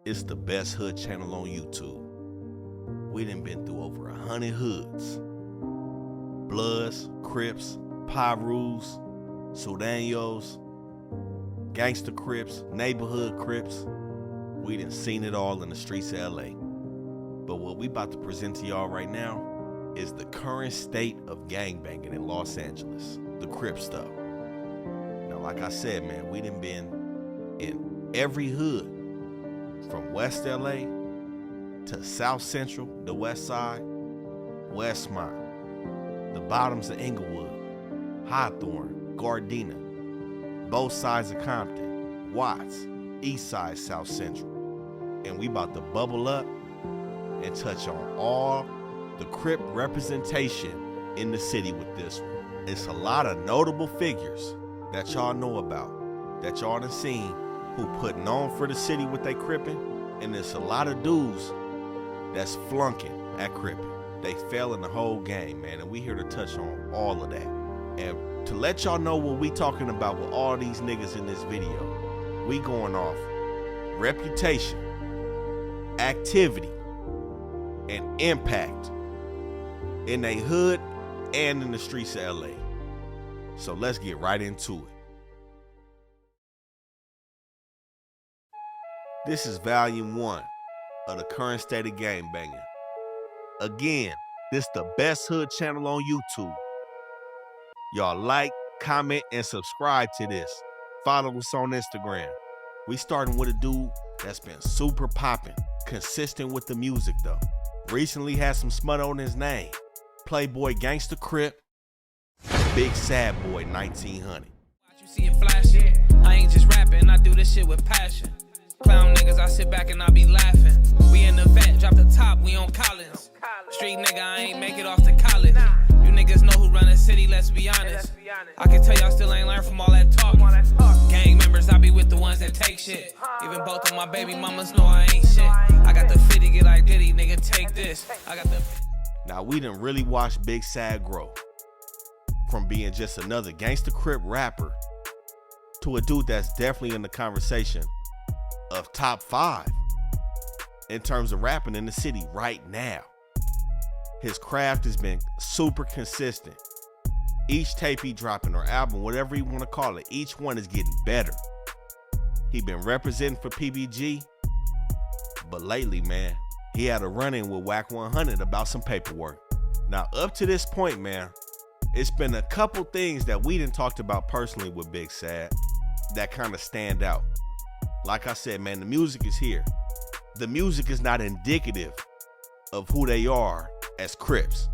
It's the best hood channel on YouTube. We done been through over 100 hoods. Bloods, Crips, Pyrus, Sudanos, gangster Crips, neighborhood Crips. We done seen it all in the streets of LA. But what we about to present to y'all right now is the current state of gangbanging in Los Angeles, the Crip stuff. Now, like I said, man, we done been in every hood, from West LA to South Central, the West Side, West Smac, the bottoms of Inglewood, Hawthorne, Gardena, both sides of Compton, Watts, East Side, South Central. And we about to bubble up and touch on all the Crip representation in the city with this one. It's a lot of notable figures that y'all know about, that y'all done seen, who putting on for the city with they crippin', and there's a lot of dudes that's flunking at crippin'. They fail in the whole game, man, and we here to touch on all of that. And to let y'all know what we talking about with all these niggas in this video, we going off reputation, activity, and impact in a hood and in the streets of LA. So let's get right into it. This is volume 1 of the current state of gangbanging. Again, this the best hood channel on YouTube. Y'all like, comment, and subscribe to this. Follow us on Instagram. We starting with a dude that's been super popping, consistent with the music though. Recently had some smut on his name. Playboy Gangsta Crip, Big Sad Boy 1900. You see it flashing. I ain't just rapping, I do this shit with passion. Clown niggas, I sit back and I be laughing. We in the vet, drop the top, we on Collins. Street nigga, I ain't make it off to college. You niggas know who run the city, let's be honest. I can tell y'all still ain't learned from all that talk. Gang members, I be with the ones that take shit. Even both of my baby mamas know I ain't shit. I got the 50, get like Diddy, nigga, take this. I got the... Now we done really watched Big Sad grow. From being just another Gangsta Crip rapper to a dude that's definitely in the conversation of top 5 in terms of rapping in the city right now. His craft has been super consistent. Each tape he dropping, or album, whatever you want to call it, each one is getting better. He been representing for PBG, but lately, man, he had a run-in with Whack 100 about some paperwork. Now, up to this point, man, it's been a couple things that we done talked about personally with Big Sad that kind of stand out. Like I said, man, the music is here. The music is not indicative of who they are as Crips.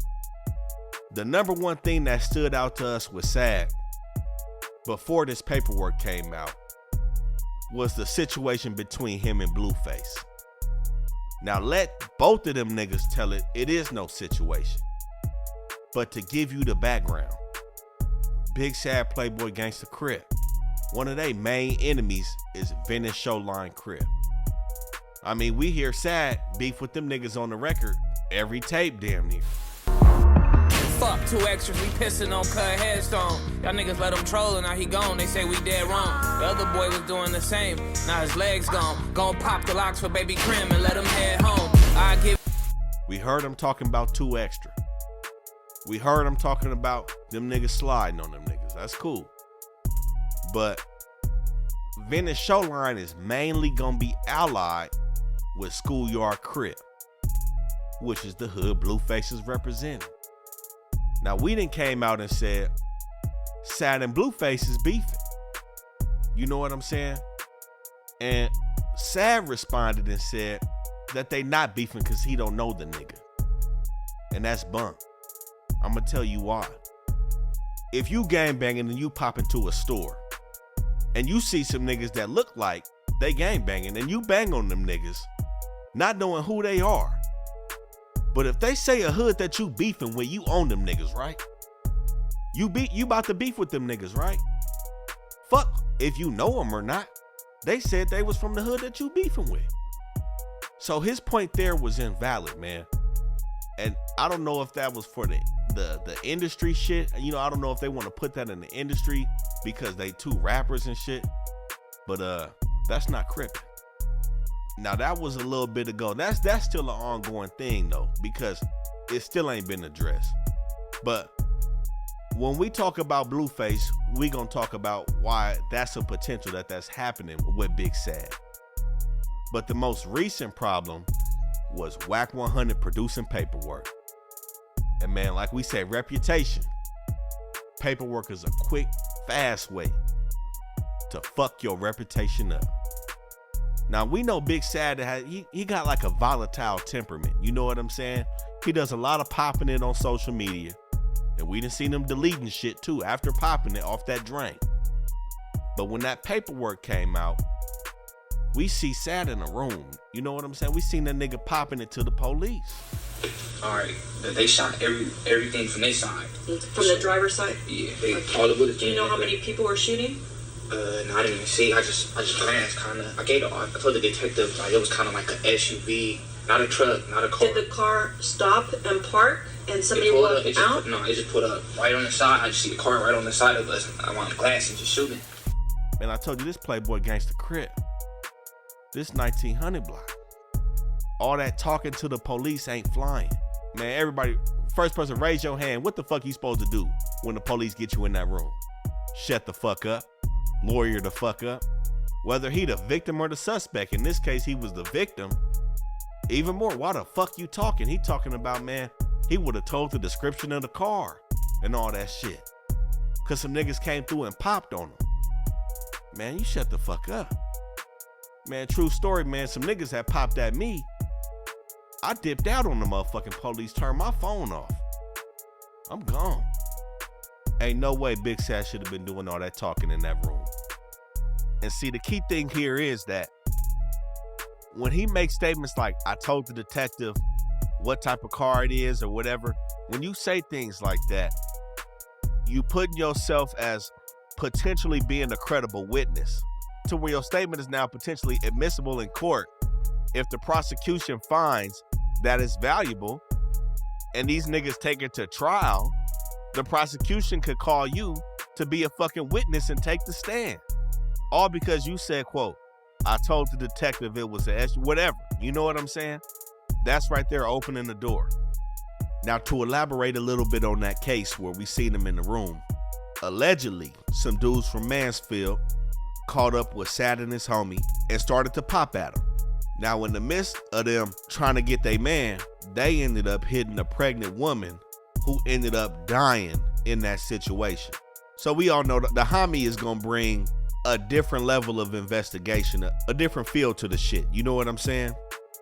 The number one thing that stood out to us with Sad before this paperwork came out was the situation between him and Blueface. Now let both of them niggas tell it, it is no situation. But to give you the background, Big Sad Playboy Gangsta Crip, one of their main enemies is Venice Showline Crip. I mean, we hear Sad beef with them niggas on the record every tape damn near. Fuck 2 extras, we pissing on cut headstone. Y'all niggas let him troll and now he gone, they say we dead wrong. The other boy was doing the same, now his legs gone. Gon' pop the locks for baby Crip and let him head home. We heard him talking about 2 extra. We heard him talking about them niggas sliding on them niggas, that's cool. But Venice Showline is mainly gonna be allied with Schoolyard Crip, which is the hood Blueface is representing. Now we done came out and said Sad and Blueface is beefing. You know what I'm saying? And Sad responded and said that they not beefing because he don't know the nigga. And that's bunk. I'ma tell you why. If you gangbanging and you pop into a store and you see some niggas that look like they gangbanging and you bang on them niggas, not knowing who they are. But if they say a hood that you beefing with, you own them niggas, right? You about to beef with them niggas, right? Fuck if you know them or not. They said they was from the hood that you beefing with. So his point there was invalid, man. And I don't know if that was for the industry shit. You know, I don't know if they want to put that in the industry because they 2 rappers and shit. But that's not Crip. Now that was a little bit ago. That's still an ongoing thing though, because it still ain't been addressed. But when we talk about Blueface, we gonna talk about why that's a potential that's happening with Big Sad. But the most recent problem was Whack 100 producing paperwork. And man, like we said, reputation. Paperwork is a quick, fast way to fuck your reputation up. Now we know Big Sad, he got like a volatile temperament. You know what I'm saying? He does a lot of popping it on social media. And we done seen him deleting shit too after popping it off that drain. But when that paperwork came out, we see Sad in a room. You know what I'm saying? We seen that nigga popping it to the police. All right, they shot everything from their side. From the driver's side? Yeah, all the bullets. Do you know how many people were shooting? No, I didn't even see. I just glanced kind of. I told the detective like it was kind of like an SUV, not a truck, not a car. Did the car stop and park and somebody walked out? It just put up right on the side. I just see the car right on the side of us. I'm on glass and just shooting. Man, I told you this Playboy gangster Crip. This 1900 block. All that talking to the police ain't flying. Man, everybody, first person, raise your hand. What the fuck you supposed to do when the police get you in that room? Shut the fuck up. Lawyer the fuck up. Whether he the victim or the suspect, in this case, he was the victim. Even more, why the fuck you talking? He talking about, man, he would have told the description of the car and all that shit. Cause some niggas came through and popped on him. Man, you shut the fuck up. Man, true story, man, some niggas had popped at me. I dipped out on the motherfucking police, turned my phone off. I'm gone. Ain't no way Big Sad should have been doing all that talking in that room. And see, the key thing here is that when he makes statements like, I told the detective what type of car it is or whatever, when you say things like that, you putting yourself as potentially being a credible witness to where your statement is now potentially admissible in court if the prosecution finds that it's valuable and these niggas take it to trial. The prosecution could call you to be a fucking witness and take the stand. All because you said, quote, I told the detective it was whatever. You know what I'm saying? That's right there opening the door. Now, to elaborate a little bit on that case where we seen him in the room, allegedly, some dudes from Mansfield caught up with Sad and his homie and started to pop at him. Now, in the midst of them trying to get their man, they ended up hitting a pregnant woman who ended up dying in that situation. So we all know that the homie is gonna bring a different level of investigation, a different feel to the shit. You know what I'm saying?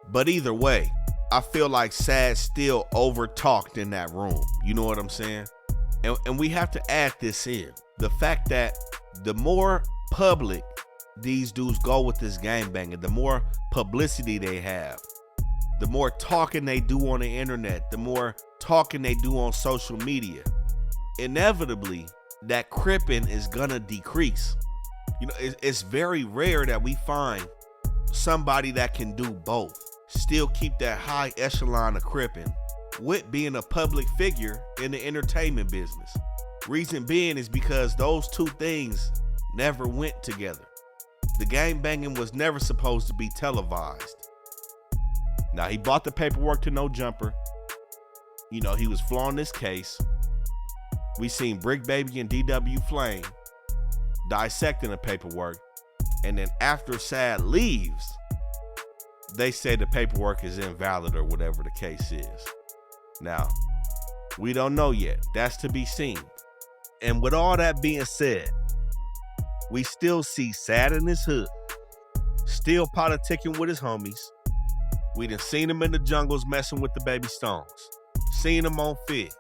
But either way, I feel like Sad still over talked in that room. You know what I'm saying? And we have to add this in. The fact that the more public these dudes go with this gangbanging, the more publicity they have, the more talking they do on the internet, the more talking they do on social media, inevitably that cripping is gonna decrease. You know, it's very rare that we find somebody that can do both, still keep that high echelon of cripping with being a public figure in the entertainment business. Reason being is because those two things never went together. The gangbanging was never supposed to be televised. Now, he bought the paperwork to No Jumper. You know, he was flaunting this case. We seen Bricc Baby and DW Flame dissecting the paperwork. And then after Sad leaves, they say the paperwork is invalid or whatever the case is. Now, we don't know yet. That's to be seen. And with all that being said, we still see Sad in his hood, still politicking with his homies. We done seen him in the jungles messing with the Baby Stones. Seen him on Fig.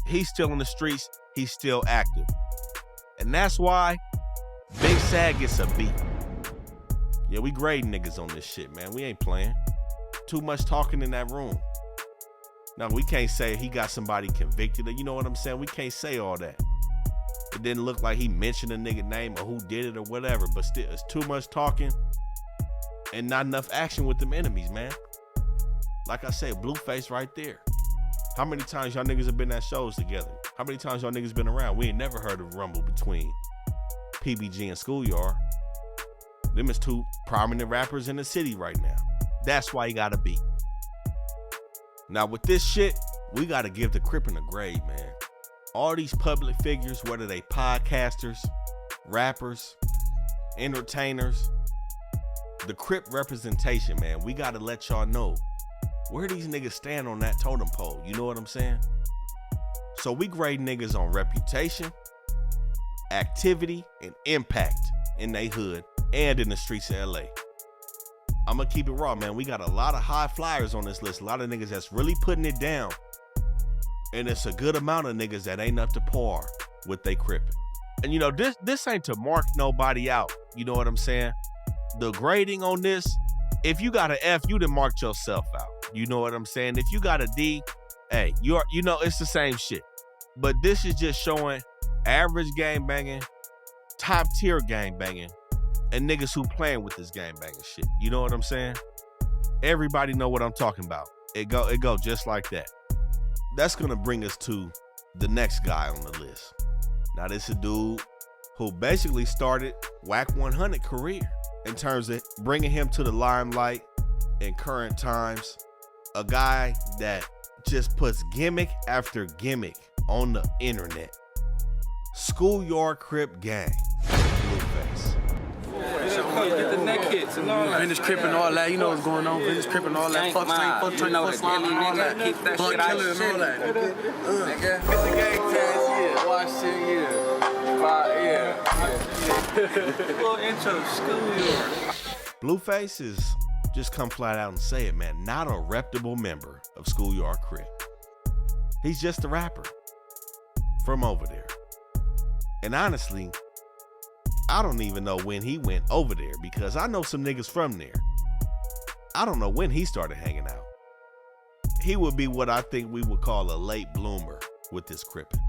He's still in the streets. He's still active. And that's why Big Sad gets a beat. Yeah, we grading niggas on this shit, man. We ain't playing. Too much talking in that room. Now, we can't say he got somebody convicted. You know what I'm saying? We can't say all that. It didn't look like he mentioned a nigga name or who did it or whatever, but still, it's too much talking and not enough action with them enemies, man. Like I said, Blueface right there. How many times y'all niggas have been at shows together? How many times y'all niggas been around? We ain't never heard of rumble between PBG and Schoolyard. Them is two prominent rappers in the city right now. That's why he gotta be. Now with this shit, we gotta give the Crippin' a grade, man. All these public figures, whether they podcasters, rappers, entertainers, the Crip representation, man, we gotta let y'all know where these niggas stand on that totem pole. You know what I'm saying? So we grade niggas on reputation, activity, and impact in they hood and in the streets of LA. I'm gonna keep it raw, man. We got a lot of high flyers on this list. A lot of niggas that's really putting it down. And it's a good amount of niggas that ain't up to par with they Crippin'. And you know, this ain't to mark nobody out. You know what I'm saying? The grading on this, if you got an F, you done marked yourself out. You know what I'm saying? If you got a D, hey, you know, it's the same shit. But this is just showing average gang banging, top tier gang banging, and niggas who playing with this gang banging shit. You know what I'm saying? Everybody know what I'm talking about. It go just like that. That's gonna bring us to the next guy on the list. Now this is a dude who basically started Whack 100 career in terms of bringing him to the limelight in current times. A guy that just puts gimmick after gimmick on the internet. Schoolyard Crip gang, Blueface. Get the neck hits and all that. Vintage Crip and all that, you know what's going on. Vintage Crip and all that. Fuck straight, fuck train, fuck slime and all that. Keep that Fuck shit out killer of and all that. nigga. Get the gang tags, yeah. Watch shit, yeah. Little intro, Schoolyard. Blueface is, just come flat out and say it, man, not a reputable member of Schoolyard Crip. He's just a rapper from over there. And honestly, I don't even know when he went over there because I know some niggas from there. I don't know when he started hanging out. He would be what I think we would call a late bloomer with this Crippin'.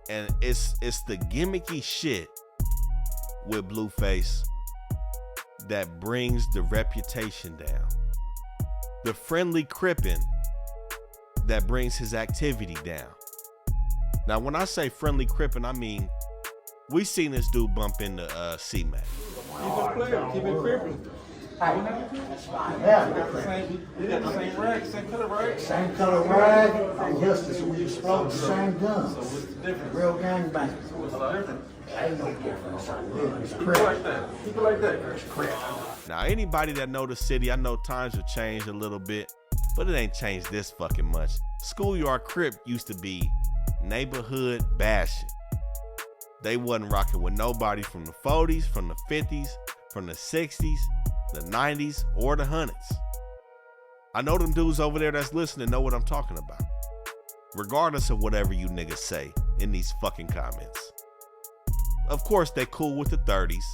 And it's the gimmicky shit with Blueface that brings the reputation down. The friendly Crippin' that brings his activity down. Now, when I say friendly Crippin', I mean, we seen this dude bump into Smac. Keep it clear, keep it crippin'. Yeah. You got the same rag, same color rag? Same color rag, and just we explode the same guns. So what's the difference? Real gangbang. What's the difference? Ain't no difference. It's Keep it like that. Keep it like that. It's Crip. Now, anybody that know the city, I know times have changed a little bit, but it ain't changed this fucking much. Schoolyard Crip used to be neighborhood bashing. They wasn't rocking with nobody from the 40s, from the 50s, from the 60s, the 90s, or the 100s. I know them dudes over there that's listening know what I'm talking about. Regardless of whatever you niggas say in these fucking comments. Of course, they cool with the 30s.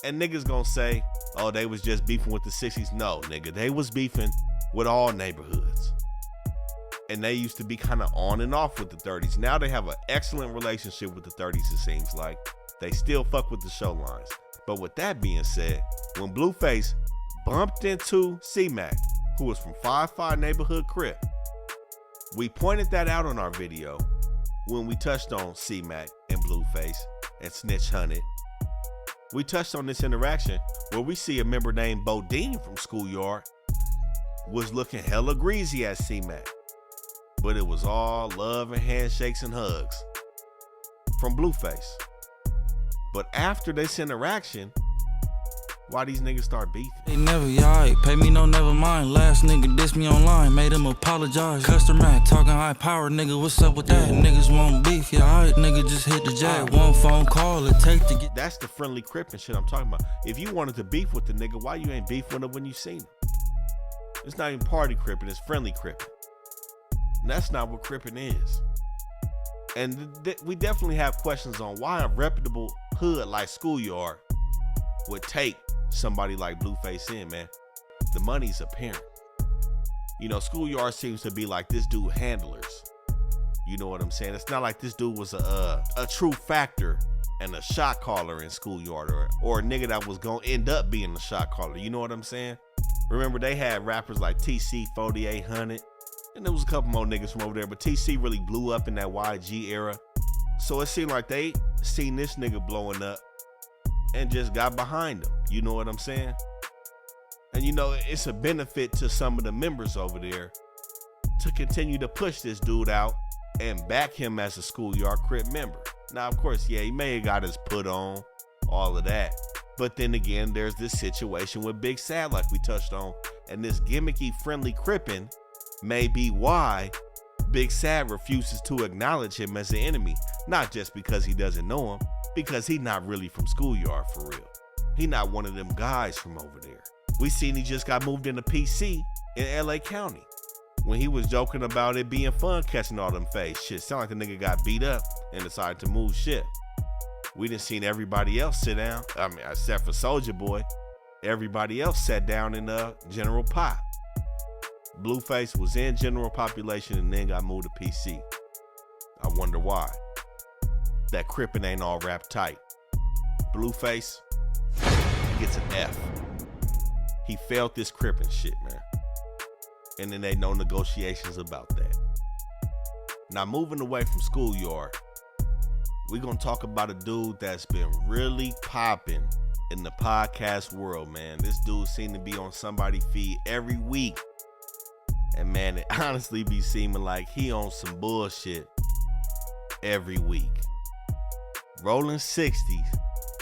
And niggas gonna say, oh, they was just beefing with the 60s. No, nigga, they was beefing with all neighborhoods. And they used to be kind of on and off with the 30s. Now they have an excellent relationship with the 30s, it seems like. They still fuck with the show lines. But with that being said, when Blueface bumped into Smac, who was from 5'5" Neighborhood Crip, we pointed that out on our video when we touched on Smac and Blueface and Snitch Hunted. We touched on this interaction where we see a member named Bodine from Schoolyard was looking hella greasy at Smac. But it was all love and handshakes and hugs from Blueface. But after this interaction, why these niggas start beefing? They never, y'all pay me no never mind. Last nigga dissed me online, made him apologize. Customer Mac talking high power, nigga, what's up with that? Niggas want beef, yeah, alright, nigga, just hit the jack. One phone call it take to get. That's the friendly Crip and shit I'm talking about. If you wanted to beef with the nigga, why you ain't beef with him when you seen him? It's not even party Crippin', it's friendly Crippin'. And that's not what Crippin' is. And we definitely have questions on why a reputable hood like Schoolyard would take somebody like Blueface in, man. The money's apparent. You know, Schoolyard seems to be like this dude handlers. You know what I'm saying? It's not like this dude was a true factor and a shot caller in Schoolyard or a nigga that was gonna end up being a shot caller. You know what I'm saying? Remember, they had rappers like TC 4800. And there was a couple more niggas from over there, but TC really blew up in that YG era. So it seemed like they seen this nigga blowing up and just got behind him. You know what I'm saying? And you know, it's a benefit to some of the members over there to continue to push this dude out and back him as a schoolyard Crip member. Now, of course, yeah, he may have got his put on, all of that. But then again, there's this situation with Big Sad like we touched on. And this gimmicky friendly Crippin' may be why Big Sad refuses to acknowledge him as an enemy. Not just because he doesn't know him, because he's not really from schoolyard for real. He not one of them guys from over there. We seen he just got moved into PC in LA County. When he was joking about it being fun catching all them face shit. Sound like the nigga got beat up and decided to move shit. We done seen everybody else sit down. I mean, except for Soulja Boy. Everybody else sat down in General Pop. Blueface was in general population and then got moved to PC. I wonder why. That Crippin' ain't all wrapped tight. Blueface gets an F. He failed this Crippin' shit, man. And then ain't no negotiations about that. Now, moving away from schoolyard, we're gonna talk about a dude that's been really popping in the podcast world, man. This dude seemed to be on somebody's feed every week. And man, it honestly be seeming like he on some bullshit every week. Rolling 60s,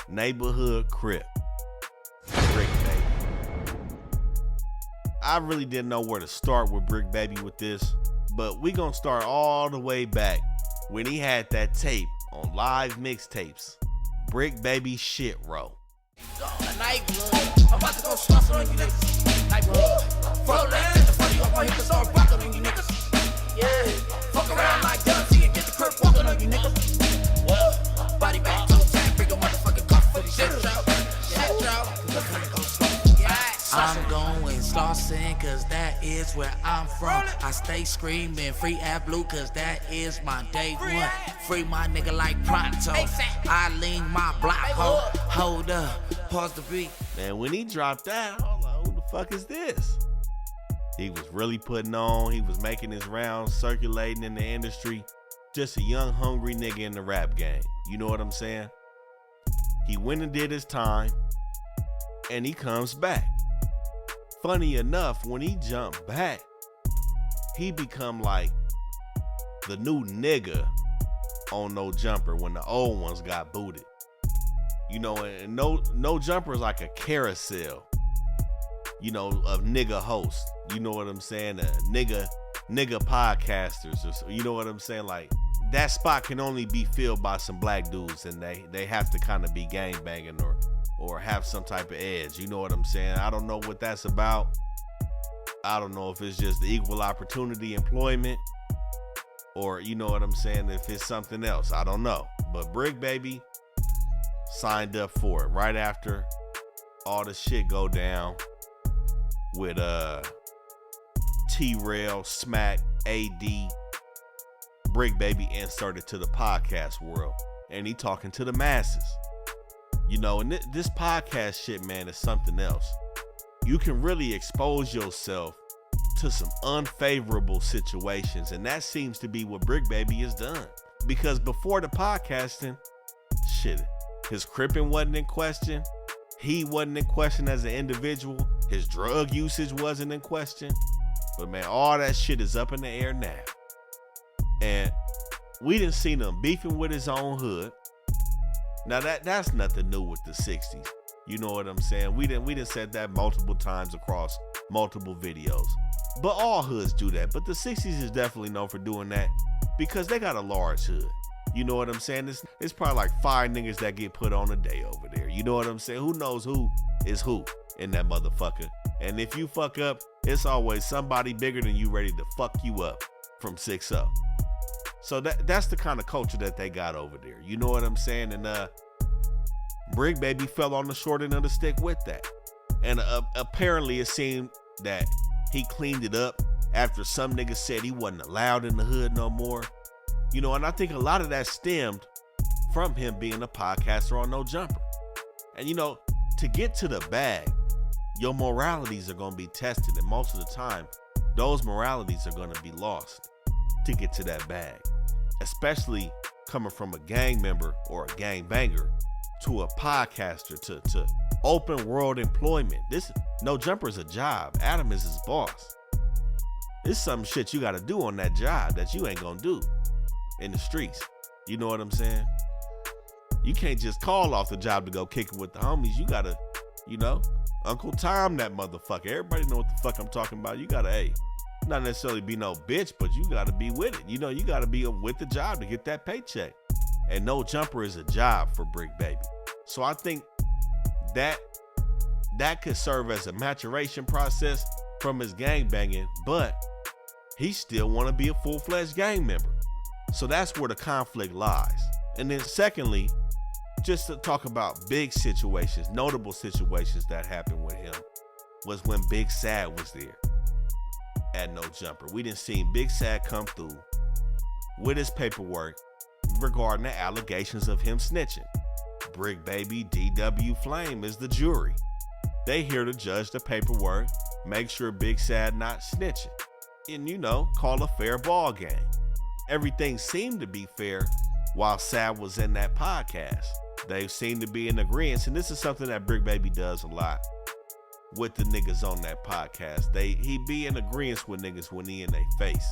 neighborhood Crip. Bricc Baby. I really didn't know where to start with Bricc Baby with this, but we gonna start all the way back when he had that tape on live mixtapes. Bricc Baby Shit Row. I'm about to go slush on you niggas. Like what? Roll that in the front, you up on here to start rocking on you niggas. Yeah. Fuck around like Dusty and get the Crip walking on you niggas. What? Body back, toe tap, bring your motherfucking cough for the shit trout. Shit trout. I'm going saucing cause that is where I'm from. I stay screaming free at blue cause that is my day one. Free my nigga like pronto. I lean my block ho. Hold up, pause the beat. Man, when he dropped that, I was like, who the fuck is this? He was really putting on. He was making his rounds, circulating in the industry. Just a young, hungry nigga in the rap game. You know what I'm saying? He went and did his time, and he comes back. Funny enough, when he jumped back, he become like the new nigga on No Jumper when the old ones got booted. You know, and No Jumper is like a carousel, you know, of nigga hosts. You know what I'm saying? Nigga podcasters, or you know what I'm saying? Like, that spot can only be filled by some black dudes, and they have to kind of be gangbanging or have some type of edge. You know what I'm saying? I don't know what that's about. I don't know if it's just the equal opportunity employment, or you know what I'm saying, if it's something else. I don't know. But Bricc Baby signed up for it right after all the shit go down with T-Rell, Smac, AD. Bricc Baby inserted to the podcast world, and he talking to the masses. You know, and this podcast shit, man, is something else. You can really expose yourself to some unfavorable situations, and that seems to be what Bricc Baby has done. Because before the podcasting, shit, his crippin' wasn't in question. He wasn't in question as an individual. His drug usage wasn't in question. But man, all that shit is up in the air now. And we done seen him beefing with his own hood. Now that's nothing new with the 60s. You know what I'm saying? We done said that multiple times across multiple videos. But all hoods do that. But the 60s is definitely known for doing that because they got a large hood. You know what I'm saying? It's probably like 5 niggas that get put on a day over there. You know what I'm saying? Who knows who is who in that motherfucker? And if you fuck up, it's always somebody bigger than you ready to fuck you up from 6-0. So that's the kind of culture that they got over there. You know what I'm saying? And Bricc Baby fell on the short end of the stick with that. And apparently it seemed that he cleaned it up after some niggas said he wasn't allowed in the hood no more. You know, and I think a lot of that stemmed from him being a podcaster on No Jumper. And you know, to get to the bag, your moralities are going to be tested. And most of the time, those moralities are going to be lost to get to that bag. Especially coming from a gang member or a gang banger to a podcaster to open world employment. This No Jumper is a job. Adam is his boss. It's some shit you gotta do on that job that you ain't gonna do in the streets. You know what I'm saying? You can't just call off the job to go kick it with the homies. You gotta, Uncle Tom that motherfucker. Everybody know what the fuck I'm talking about. You gotta, not necessarily be no bitch, but you gotta be with it. You gotta be with the job to get that paycheck. And No Jumper is a job for Bricc Baby. So I think that could serve as a maturation process from his gangbanging, but he still want to be a full-fledged gang member. So that's where the conflict lies. And then secondly, just to talk about big situations, notable situations that happened with him, was when Big Sad was there at No Jumper. We didn't see Big Sad come through with his paperwork regarding the allegations of him snitching. Bricc Baby, DW Flame is the jury. They here to judge the paperwork, make sure Big Sad not snitching, and call a fair ball game. Everything seemed to be fair while Sad was in that podcast. They seem to be in agreement, and this is something that Bricc Baby does a lot with the niggas on that podcast. He be in agreement with niggas when he in their face.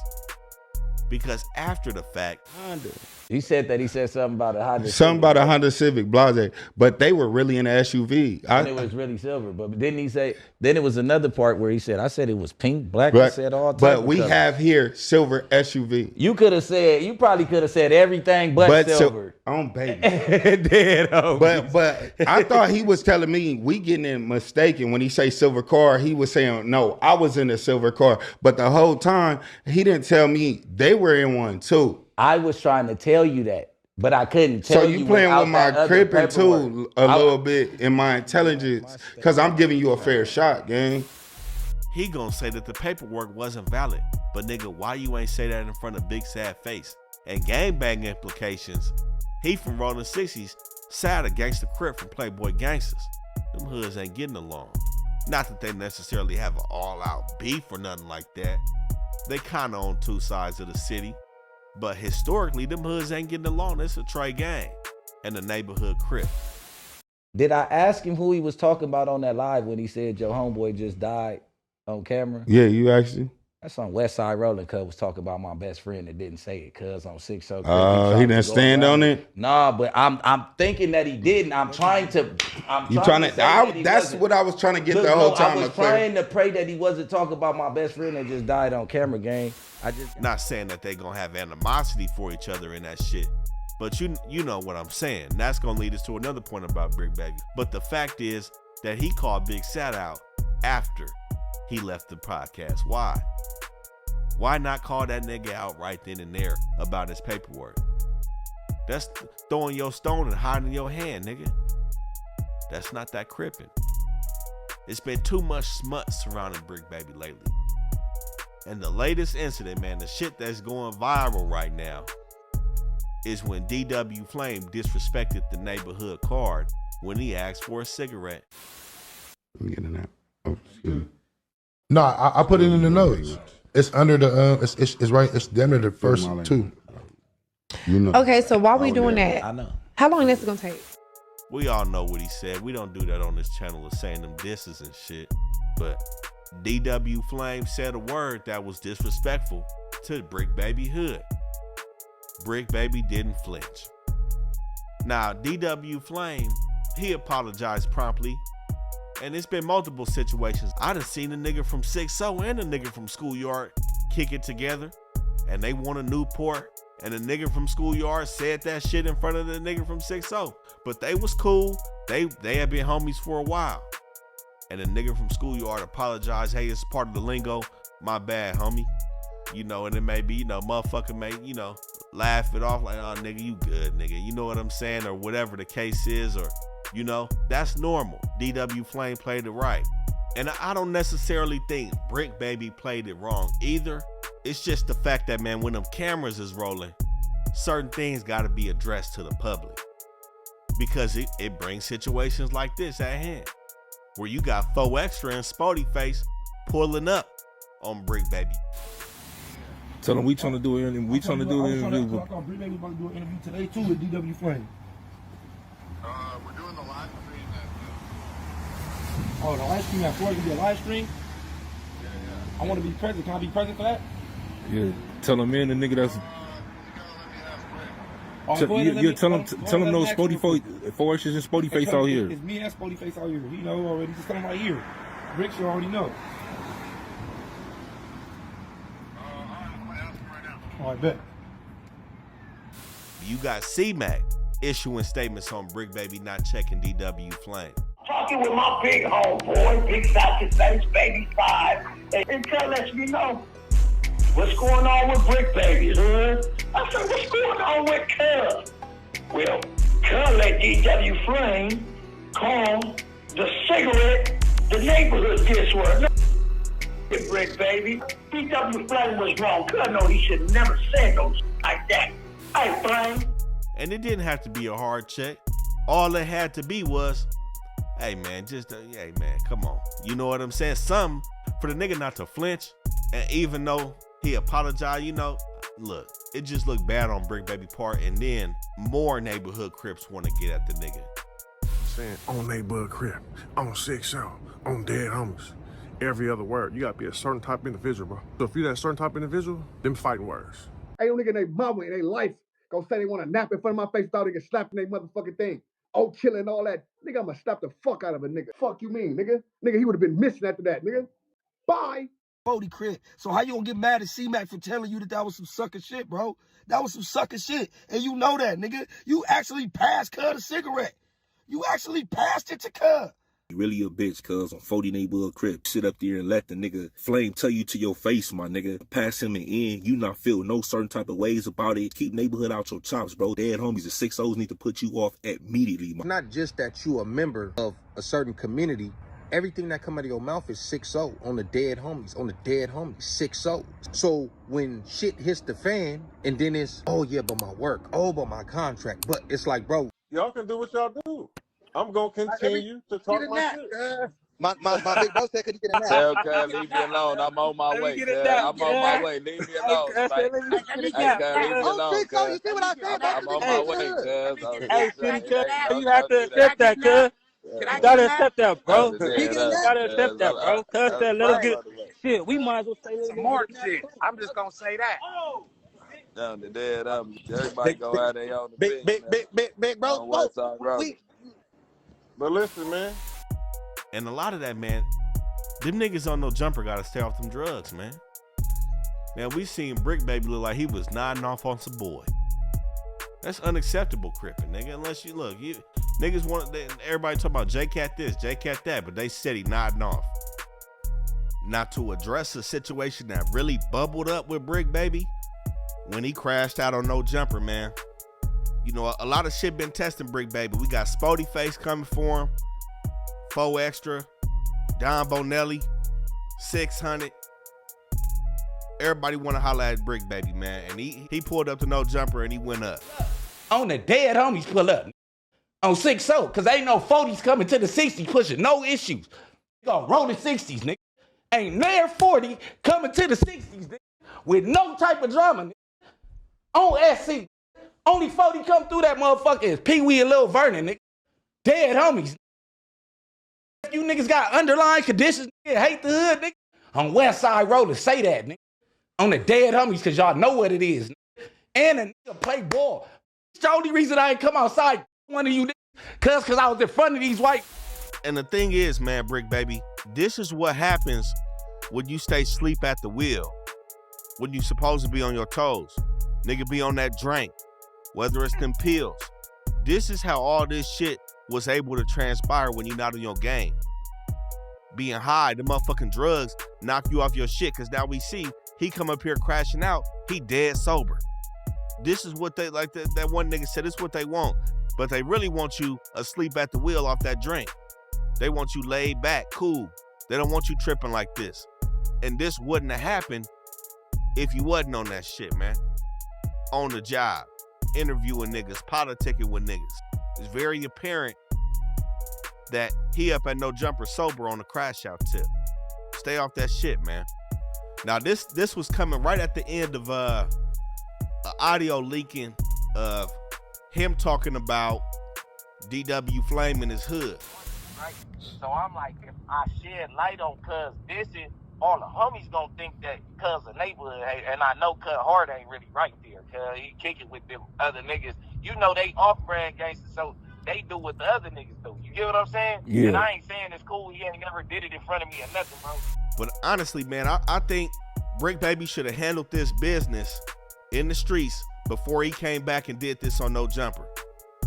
Because after the fact, he said something about a Honda. Something about a Honda Civic, blase. But they were really in an SUV. And it was really silver. But didn't he say? Then it was another part where he said, "I said it was pink, black." But, I said all types. But we have here silver SUV. You probably could have said everything but silver. On baby. Dead on. But I thought he was telling me we getting it mistaken when he say silver car. He was saying no, I was in a silver car. But the whole time he didn't tell me they were in one too. I was trying to tell you that, but I couldn't tell you. So you playing with my cripping too a little bit in my intelligence, because I'm giving you a fair shot, gang. He gonna say that the paperwork wasn't valid, but nigga, why you ain't say that in front of Big Sad face? And gangbang implications. He from Rolling 60s, Sad a gangster Crip from Playboy Gangsters. Them hoods ain't getting along. Not that they necessarily have an all-out beef or nothing like that. They kinda on two sides of the city. But historically, them hoods ain't getting along. It's a Trey gang and the neighborhood Crip. Did I ask him who he was talking about on that live when he said your homeboy just died on camera? Yeah, you actually. That's on West Side Rolling. Cuz was talking about my best friend that didn't say it. Cuz on 6 so. He didn't stand on it. Nah, but I'm thinking that he didn't. That's what I was trying to get the whole time. I was trying to pray that he wasn't talking about my best friend that just died on camera, gang. Not saying that they gonna have animosity for each other in that shit, but you know what I'm saying. That's gonna lead us to another point about Bricc Baby. But the fact is that he called Big Sad out after he left the podcast. Why? Why not call that nigga out right then and there about his paperwork? That's throwing your stone and hiding your hand, nigga. That's not that crippin'. It's been too much smut surrounding Bricc Baby lately. And the latest incident, man, the shit that's going viral right now is when DW Flame disrespected the neighborhood card when he asked for a cigarette. Let me get it out. Oh, excuse me. No, I put it in the notes. It's under the it's right. It's under the first two. Okay, so while we doing that, I know. How long this is gonna take? We all know what he said. We don't do that on this channel of saying them disses and shit. But DW Flame said a word that was disrespectful to Bricc Baby hood. Bricc Baby didn't flinch. Now, DW Flame, he apologized promptly. And it's been multiple situations. I done seen a nigga from 6-0 and a nigga from Schoolyard kick it together. And they won a Newport. And the nigga from Schoolyard said that shit in front of the nigga from 6-0. But they was cool. They had been homies for a while. And the nigga from Schoolyard apologized. Hey, it's part of the lingo. My bad, homie. And it may be, motherfucker may, laugh it off like, oh, nigga, you good, nigga. You know what I'm saying? Or whatever the case is, or, that's normal. DW Flame played it right. And I don't necessarily think Bricc Baby played it wrong either. It's just the fact that, man, when them cameras is rolling, certain things got to be addressed to the public. Because it brings situations like this at hand, where you got 4 Extra and Spotty Face pulling up on Bricc Baby. Tell them we trying to do an interview. I thought Bricc Baby about to do an interview today too with DW Flame. We're doing the live stream Oh, the live stream at 4 gonna be a live stream? Yeah. I want to be present. Can I be present for that? Yeah. Tell him, man, the nigga that's. Tell him no Forrest and Spotty Face out here. It's me and Spotty Face out here. He know already. Just tell him right here. Bricc should already know. All right, bet. You got Smac issuing statements on Bricc Baby not checking DW Flame. Talking with my big homeboy, Big Dr. Face Baby 5, and tell us, you know, what's going on with Bricc Baby, huh? I said, what's going on with Cub? Well, Cub let DW Flame call the cigarette the neighborhood diss word. Bricc Baby, DW Flame was wrong. Cub know he should never say those like that. Hey, Flame. And it didn't have to be a hard check. All it had to be was, hey man, hey man, come on. You know what I'm saying? Something for the nigga not to flinch. And even though he apologized, you know, look, it just looked bad on Bricc Baby part. And then more neighborhood Crips want to get at the nigga. I'm saying on neighborhood Crip, on 6-0, on dead homies. Every other word. You gotta be a certain type of individual, bro. So if you're that certain type of individual, them fighting words. Ain't no nigga in their mama in their life gonna say they want to nap in front of my face without they get slapped in their motherfucking thing. Oh, killing and all that. Nigga, I'ma slap the fuck out of a nigga. Fuck you mean, nigga? Nigga, he would have been missing after that, nigga. Bye. Bodie Crip. So how you gonna get mad at Smac for telling you that was some sucker shit, bro? That was some sucker shit. And you know that, nigga. You actually passed Cub a cigarette. You actually passed it to Cub. You really a bitch, cuz on 40 neighborhood Crip. Sit up there and let the nigga Flame tell you to your face, my nigga. Pass him an end. You not feel no certain type of ways about it. Keep neighborhood out your chops, bro. Dead homies, the 6-0s need to put you off immediately. It's not just that you a member of a certain community. Everything that come out of your mouth is 6-0 on the dead homies, 6-0. So when shit hits the fan, and then it's, oh yeah, but my work, oh, but my contract. But it's like, bro. Y'all can do what y'all do. I'm going to continue to talk my shit. My big bro said, could you get a nap? Tell Cuz, leave me alone. I'm on my way, Cuz. I'm on my way. Leave me alone. Hey, Cuz, leave me alone, Cuz. You see what I said? I'm on my way, Cuz. Hey, City Cuz, you have to accept that, Cuz. You gotta accept that, bro. You gotta accept that, bro. Cuz said, let us get shit. We might as well say some more shit. I'm just gonna say that. Down the dead, everybody go out there on the big bro. But listen, man. And a lot of that, man, them niggas on no jumper gotta stay off them drugs, man. Now we seen Bricc Baby look like he was nodding off on some boy. That's unacceptable, Crippin', nigga. Unless you look, niggas want everybody talk about J-Cat this, J-Cat that, but they said he nodding off. Not to address a situation that really bubbled up with Bricc Baby when he crashed out on no jumper, man. You know, a lot of shit been testing Bricc Baby. We got Spotty Face coming for him, 4 Extra, Don Bonelli, 600. Everybody want to holler at Bricc Baby, man. And he pulled up to no jumper and he went up. On the dead homies pull up. On 6-0, because ain't no 40s coming to the 60s pushing no issues. You gonna roll the 60s, nigga. Ain't near 40 coming to the 60s, nigga, with no type of drama, nigga. On SC. Only 40 come through that motherfucker is Pee Wee and Lil Vernon, nigga. Dead homies. If you niggas got underlying conditions, nigga, hate the hood, nigga. On West Side Rollers, say that, nigga. On the dead homies, because y'all know what it is, nigga. And a nigga play ball. It's the only reason I ain't come outside one of you niggas, cause I was in front of these white. And the thing is, man, Bricc Baby, this is what happens when you stay asleep at the wheel. When you supposed to be on your toes. Nigga be on that drink. Whether it's them pills. This is how all this shit was able to transpire when you're not on your game. Being high, the motherfucking drugs knock you off your shit, because now we see he come up here crashing out, he dead sober. This is what they, like that one nigga said, this is what they want. But they really want you asleep at the wheel off that drink. They want you laid back, cool. They don't want you tripping like this. And this wouldn't have happened if you wasn't on that shit, man. On the job. Interviewing niggas, politicking with niggas. It's very apparent that he up at no jumper sober on the crash out tip. Stay off that shit, man. Now this was coming right at the end of audio leaking of him talking about DW Flame in his hood. right? So I'm like, if I shed light on cuz dissing, all the homies gonna think that cuz a neighborhood hate, and I know cuz Hard ain't really right there, cuz he kick it with them other niggas. You know they off-brand gangsters, so they do what the other niggas do. You get what I'm saying? Yeah. And I ain't saying it's cool, he ain't never did it in front of me or nothing, bro. But honestly, man, I think Bricc Baby should have handled this business in the streets before he came back and did this on No Jumper.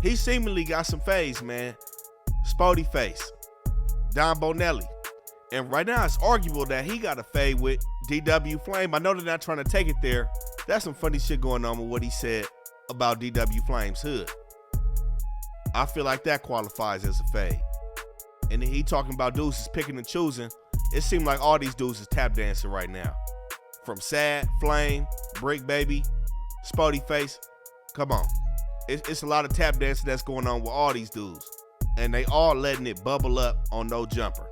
He seemingly got some phase, man. Spody Face, Don Bonelli. And right now it's arguable that he got a fade with DW Flame. I know they're not trying to take it there. That's some funny shit going on with what he said about DW Flame's hood. I feel like that qualifies as a fade. And then he talking about dudes is picking and choosing. It seemed like all these dudes is tap dancing right now. From Sad, Flame, Bricc Baby, Spody Face. Come on. It's a lot of tap dancing that's going on with all these dudes. And they all letting it bubble up on No Jumper.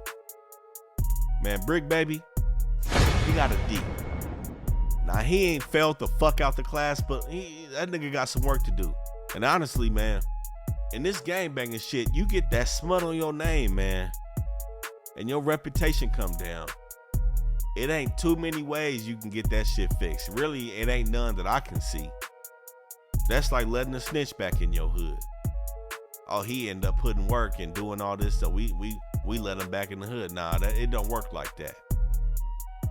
Man, Bricc Baby, he got a D. Now, he ain't failed the fuck out the class, but that nigga got some work to do. And honestly, man, in this gang banging shit, you get that smut on your name, man, and your reputation come down. It ain't too many ways you can get that shit fixed. Really, it ain't none that I can see. That's like letting a snitch back in your hood. Oh, he ended up putting work and doing all this, so we let him back in the hood. Nah, it don't work like that.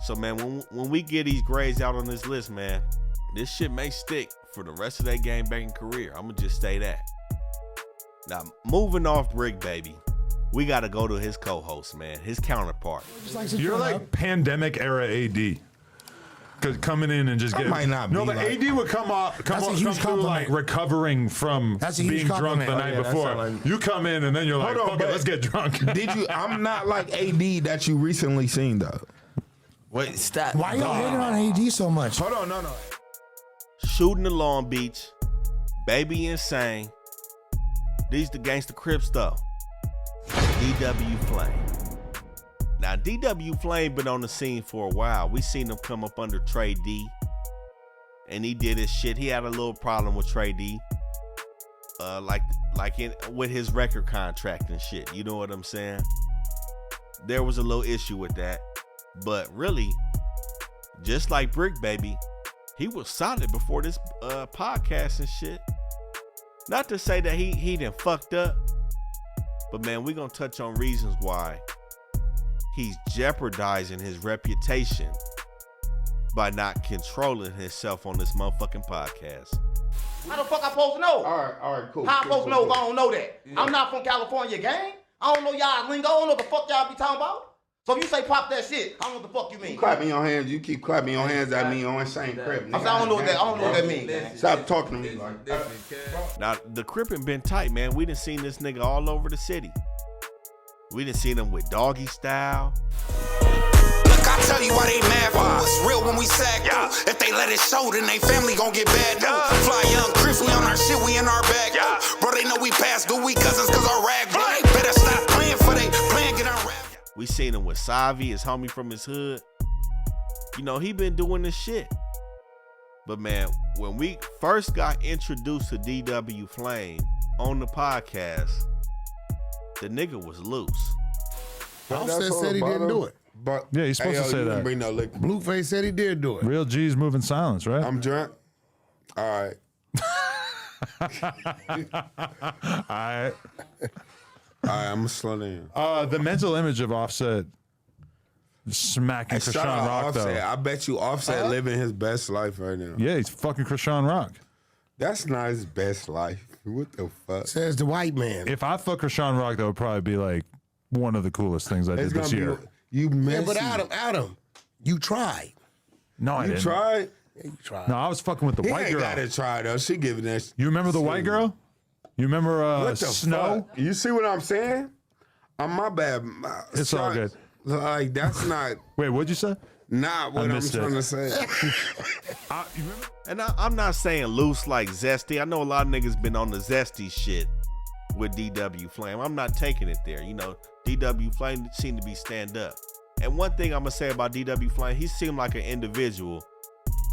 So, man, when we get these grades out on this list, man, this shit may stick for the rest of their gang banging career. I'm gonna just say that. Now, moving off Bricc Baby, we gotta go to his co-host, man, his counterpart. You're like pandemic era AD. Cause coming in and just getting might not no, be the like- AD would come through like recovering from That's a huge being drunk compliment. the Oh, night yeah, that before. sound like- You come in and then you're like, Hold on, fuck it, but- let's get drunk. Did you? I'm not like AD that you recently seen though. Wait, stop. Why y'all hating on AD so much? Hold on, no. Shooting the Long Beach, Baby Insane. These the gangster Crips though. DW Flame. Now DW Flame been on the scene for a while. We seen him come up under Trey D. And he did his shit. He had a little problem with Trey D. With his record contract and shit. You know what I'm saying? There was a little issue with that. But really, just like Bricc Baby, he was solid before this podcast and shit. Not to say that he done fucked up, but man, we gonna touch on reasons why he's jeopardizing his reputation by not controlling himself on this motherfucking podcast. How the fuck I supposed to know? All right, cool. How I supposed to know if I don't know that? Yeah. I'm not from California, gang. I don't know y'all lingo. I don't know what the fuck y'all be talking about. So if you say pop that shit, I don't know what the fuck you mean. You clapping your hands. You keep clapping your hands at me on Insane Crip. I don't know what that means. Stop talking to me like that. Now, the Crippin' been tight, man. We done seen this nigga all over the city. We done seen him with Doggy Style. Look, I tell you why they mad for us. Real when we sack through. If they let it show, then they family gon' get bad news. Fly young Crips, we on our shit, we in our bag. Bro, they know we pass good, we cousins cause our rag black. Better stop playing for they plan, get our rap. We seen him with Savi, his homie from his hood. You know, he been doing this shit. But man, when we first got introduced to DW Flame on the podcast, the nigga was loose. Offset said he didn't do it. But Yeah, he's supposed to say that. Bring no liquor. Blueface said he did do it. Real G's moving silence, right? I'm drunk. All right. Alright. All right, I'm gonna slow down. The mental image of Offset smacking Shout Krishan out Rock, Offset. though. I bet you Offset living his best life right now. Yeah, he's fucking Krishan Rock. That's not his best life. What the fuck? Says the white man. If I fuck Krishan Rock, that would probably be like one of the coolest things I did this year. You messy. Yeah, but Adam, you tried. No, I didn't. You tried? Yeah, you tried. No, I was fucking with the He white ain't girl. gotta try though. She giving that. You remember the white girl? You remember What the Snow? fuck? You see what I'm saying? My bad. It's all good. Like that's not. Wait, what'd you say? Not what I'm trying to say. And I'm not saying loose like Zesty. I know a lot of niggas been on the Zesty shit with DW Flame. I'm not taking it there. You know, DW Flame seemed to be stand up. And one thing I'm gonna say about DW Flame, he seemed like an individual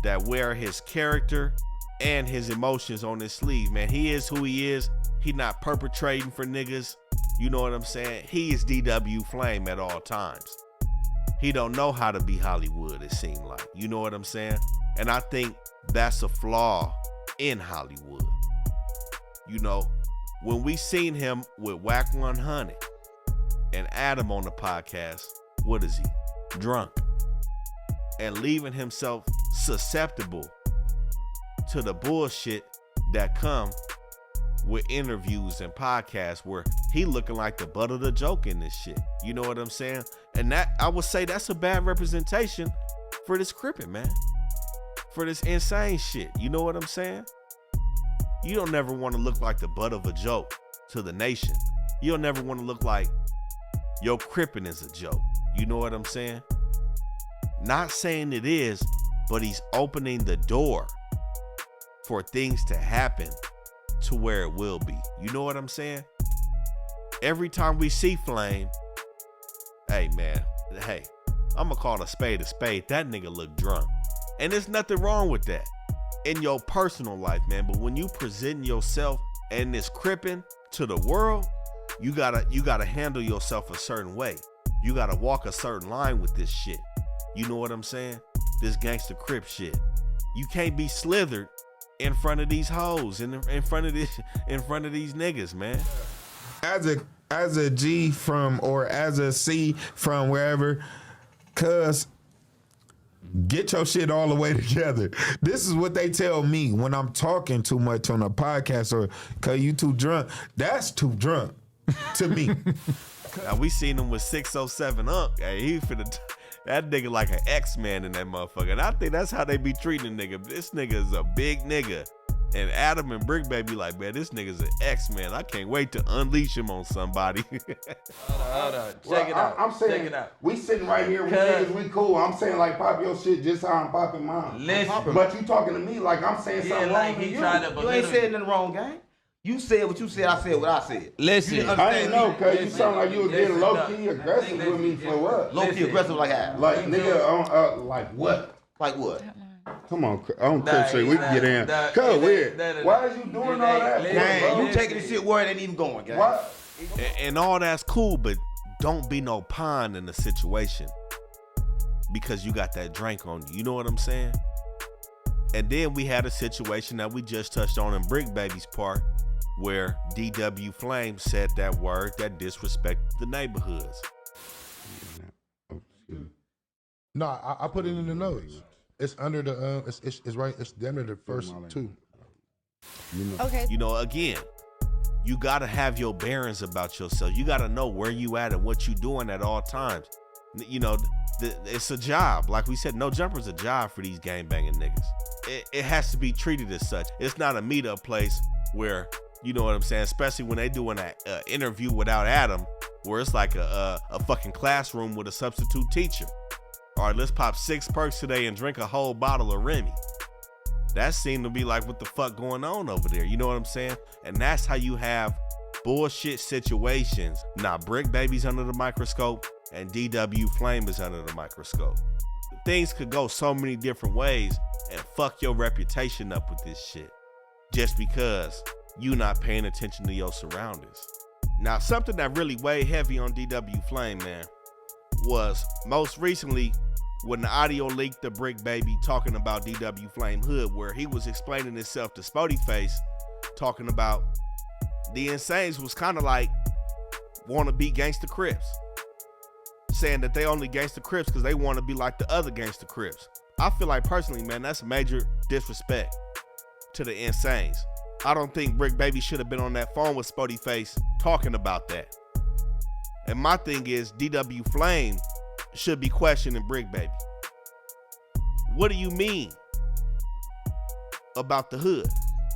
that wear his character and his emotions on his sleeve, man. He is who he is. He not perpetrating for niggas. You know what I'm saying? He is DW Flame at all times. He don't know how to be Hollywood, it seemed like. You know what I'm saying? And I think that's a flaw in Hollywood. You know, when we seen him with Whack 100 and Adam on the podcast, what is he? Drunk. And leaving himself susceptible to the bullshit that come with interviews and podcasts where he looking like the butt of the joke in this shit. You know what I'm saying? And that, I would say that's a bad representation for this Crip, man. For this insane shit. You know what I'm saying? You don't never want to look like the butt of a joke to the nation. You don't never want to look like your Crippin' is a joke. You know what I'm saying? Not saying it is, but he's opening the door for things to happen to where it will be. You know what I'm saying? Every time we see Flame, hey man, hey, I'm gonna call a spade a spade. That nigga look drunk. And there's nothing wrong with that in your personal life, man. But when you present yourself and this Crippin' to the world, you gotta handle yourself a certain way. You gotta walk a certain line with this shit. You know what I'm saying? This gangster Crip shit. You can't be slithered in front of these hoes, in front of these niggas, man. As a G from, or as a C from wherever, cuz get your shit all the way together. This is what they tell me when I'm talking too much on a podcast, or cuz you too drunk. That's too drunk to me. Now we seen him with 607 Unk. Hey, he finna that nigga like an X-Man in that motherfucker. And I think that's how they be treating a nigga. This nigga is a big nigga. And Adam and Bricc Baby like, man, this nigga's an X-Man. I can't wait to unleash him on somebody. Hold on. Check it out. I'm saying, check it out. We sitting right here with niggas, we cool. I'm saying like pop your shit just how I'm popping mine. Listen. But you talking to me like I'm saying something like wrong he to trying you. to belittle. You ain't saying nothing wrong, gang. You said what you said, I said what I said. Listen, I didn't know, cuz you sound like you was getting low-key aggressive with me for what? Low-key aggressive like how? Like, nigga, like what? Like what? Come on, on Crip Street, we can get in. Cuz, weird. Why is you doing all that? Gang, you taking this shit where it ain't even going, gang. What? And all that's cool, but don't be no pawn in the situation because you got that drink on you. You know what I'm saying? And then we had a situation that we just touched on in Bricc Baby's part, where DW Flame said that word that disrespected the neighborhoods. No, I put it in the notes. It's under the it's right. It's damn near the first two. Okay. You know, again, you gotta have your bearings about yourself. You gotta know where you at and what you doing at all times. You know, it's a job. Like we said, No Jumper's a job for these gang banging niggas. It has to be treated as such. It's not a meetup place where, you know what I'm saying, especially when they doing an interview without Adam, where it's like a fucking classroom with a substitute teacher. All right, let's pop 6 perks today and drink a whole bottle of Remy. That seemed to be like, what the fuck going on over there? You know what I'm saying? And that's how you have bullshit situations. Now, Bricc Baby's under the microscope and DW Flame is under the microscope. Things could go so many different ways and fuck your reputation up with this shit just because you not paying attention to your surroundings. Now, something that really weighed heavy on DW Flame, man, was most recently when the audio leaked to Bricc Baby talking about DW Flame Hood, where he was explaining himself to Blueface, talking about the Insanes was kind of like want to be gangster Crips, saying that they only gangster Crips because they want to be like the other gangster Crips. I feel like personally, man, that's major disrespect to the Insanes. I don't think Bricc Baby should have been on that phone with Blueface talking about that. And my thing is, DW Flame should be questioning Bricc Baby. What do you mean about the hood?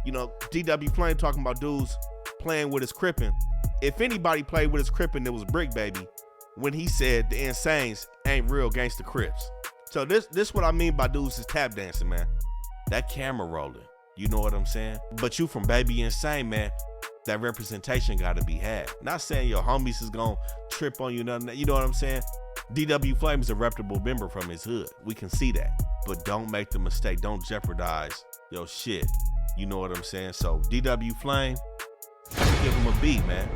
You know, DW Flame talking about dudes playing with his crippin'. If anybody played with his crippin', it was Bricc Baby when he said the Insanes ain't real gangster Crips. So this what I mean by dudes is tap dancing, man. That camera rolling. You know what I'm saying? But you from Baby Insane, man, that representation got to be had. Not saying your homies is going to trip on you, nothing. You know what I'm saying? DW Flame is a reputable member from his hood. We can see that. But don't make the mistake. Don't jeopardize your shit. You know what I'm saying? So DW Flame, give him a B, man.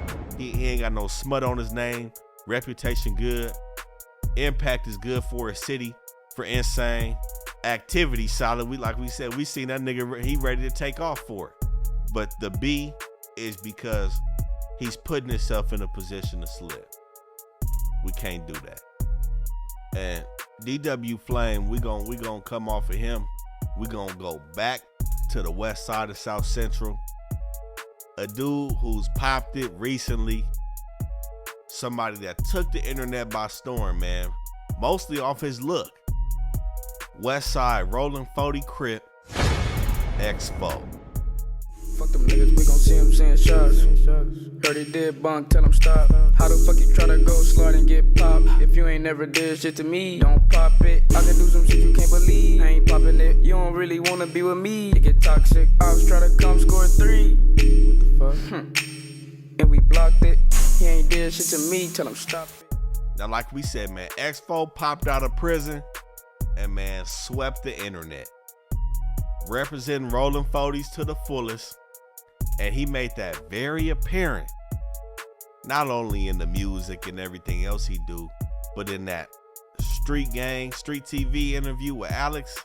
He ain't got no smut on his name. Reputation good. Impact is good for a city. For Insane. Activity solid. We said, we seen that nigga, he ready to take off for it. But the B is because he's putting himself in a position to slip. We can't do that. And DW Flame, we gonna come off of him. We gonna go back to the west side of South Central. A dude who's popped it recently. Somebody that took the internet by storm, man. Mostly off his look. West Side, Rolling 40 Crip, Expo. Fuck them niggas, we gon' see them saying shots. Heard he did bunk, tell him stop. How the fuck you try to go slide and get popped? If you ain't never did shit to me, don't pop it. I can do some shit you can't believe. I ain't popping it, you don't really wanna be with me. It get toxic, ops try to come score 3. What the fuck? And we blocked it. He ain't did shit to me, tell him stop it. Now, like we said, man, Expo popped out of prison and, man, swept the internet. Representing Rolling 40s to the fullest. And he made that very apparent, not only in the music and everything else he do, but in that Street TV interview with Alex.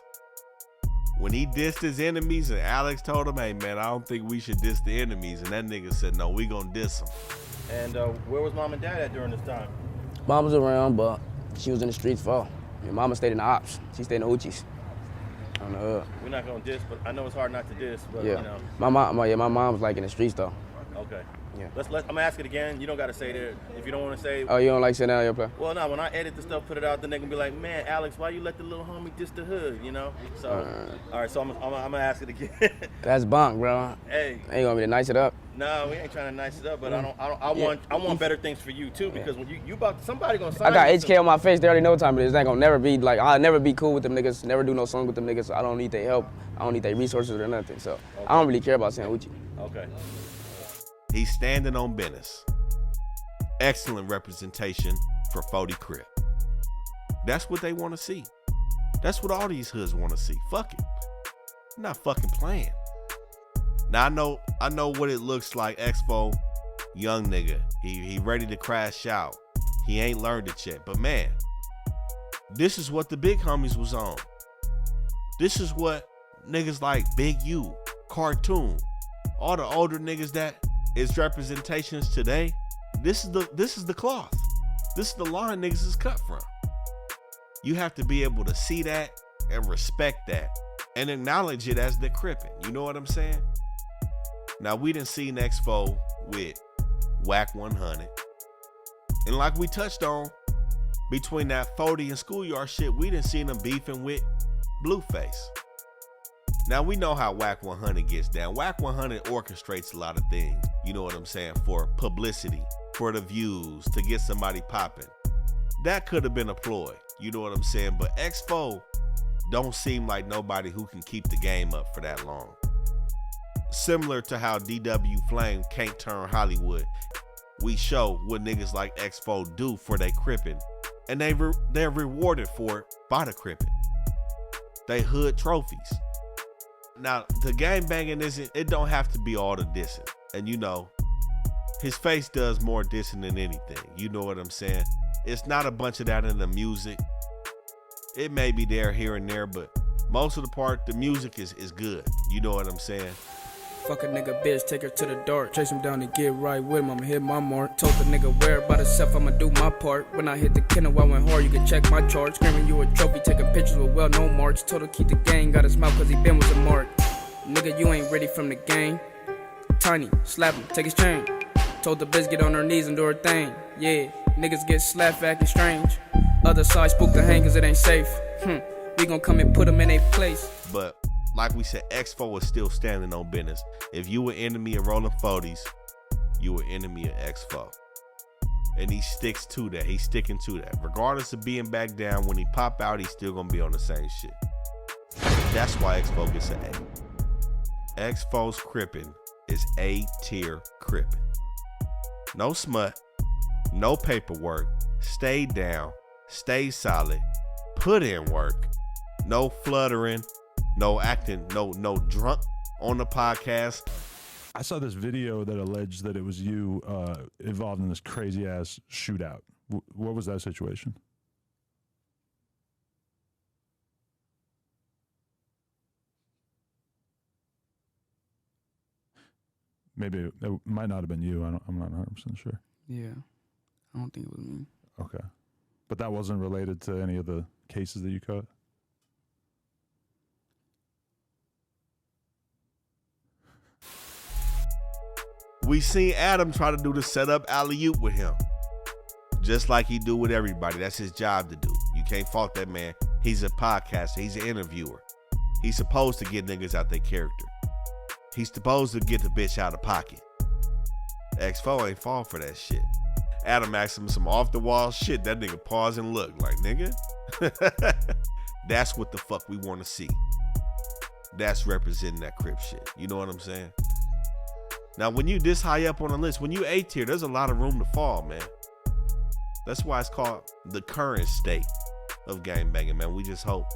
When he dissed his enemies and Alex told him, hey man, I don't think we should diss the enemies. And that nigga said, no, we gonna diss them. And where was mom and dad at during this time? Mom was around, but she was in the streets for. Mama stayed in the ops. She stayed in the Uchis. On the hood. We're not gonna diss, but I know it's hard not to diss. But Yeah. you know. My mom was like in the streets though. Okay. Yeah. I'm gonna ask it again. You don't gotta say that if you don't want to say. Oh, you don't like sitting down your play? Well, no. When I edit the stuff, put it out, then they gonna be like, man, Alex, why you let the little homie diss the hood? You know. So, all right. So I'm gonna ask it again. That's bunk, bro. Hey. Ain't gonna be to nice it up. No, we ain't trying to nice it up, but I want better things for you too, because when you about somebody gonna sign. I got you HK on my face. They already know what time it is. They ain't gonna never be like, I'll never be cool with them niggas. Never do no song with them niggas. I don't need their help. I don't need their resources or nothing. So I don't really care about saying Uchi. Okay. He's standing on business. Excellent representation for 40 Crip. That's what they want to see. That's what all these hoods want to see. Fuck it. I'm not fucking playing. Now I know what it looks like. Expo, young nigga. He ready to crash out. He ain't learned it yet. But man, this is what the big homies was on. This is what niggas like Big U, Cartoon, all the older niggas that is representations today. This is the cloth. This is the line niggas is cut from. You have to be able to see that and respect that and acknowledge it as the crippin'. You know what I'm saying? Now we done seen Expo with Whack 100. And like we touched on, between that 40 and Schoolyard shit, we done seen them beefing with Blueface. Now we know how Whack 100 gets down. Whack 100 orchestrates a lot of things, you know what I'm saying, for publicity, for the views, to get somebody popping. That could have been a ploy, you know what I'm saying? But Expo don't seem like nobody who can keep the game up for that long. Similar to how DW Flame can't turn Hollywood, we show what niggas like Expo do for they crippin', and they're rewarded for it by the crippin'. They hood trophies. Now, the gang banging it don't have to be all the dissing. And you know, his face does more dissing than anything. You know what I'm saying? It's not a bunch of that in the music. It may be there here and there, but most of the part, the music is good. You know what I'm saying? Fuck a nigga bitch, take her to the dark. Chase him down and get right with him, I'ma hit my mark. Told the nigga where by himself, I'ma do my part. When I hit the kennel, I went hard, you can check my charge. Screaming you a trophy, taking pictures with well-known marks. Told her keep the gang, got his mouth cause he been with the mark. Nigga, you ain't ready from the game. Tiny, slap him, take his chain. Told the bitch get on her knees and do her thing. Yeah, niggas get slapped acting strange. Other side spook the hang cause it ain't safe. We gon' come and put them in a place. But like we said, Expo is still standing on business. If you an enemy of Rolling 40s, you an enemy of Expo. And he sticks to that. He's sticking to that. Regardless of being back down, when he pop out, he's still gonna be on the same shit. That's why Expo gets an A. Expo's crippin' is A-tier crippin'. No smut, no paperwork, stay down, stay solid, put in work, no fluttering, no acting, no drunk on the podcast. I saw this video that alleged that it was you involved in this crazy ass shootout. What was that situation? Maybe it might not have been you. I'm not 100% sure. Yeah, I don't think it was me. Okay. But that wasn't related to any of the cases that you caught? We seen Adam try to do the setup alley-oop with him. Just like he do with everybody. That's his job to do. You can't fault that man. He's a podcaster. He's an interviewer. He's supposed to get niggas out their character. He's supposed to get the bitch out of pocket. X4 ain't fall for that shit. Adam asked him some off-the-wall shit. That nigga paused and looked like, nigga. That's what the fuck we want to see. That's representing that Crip shit. You know what I'm saying? Now, when you this high up on the list, when you A tier, there's a lot of room to fall, man. That's why it's called the current state of gangbanging, man. We just hope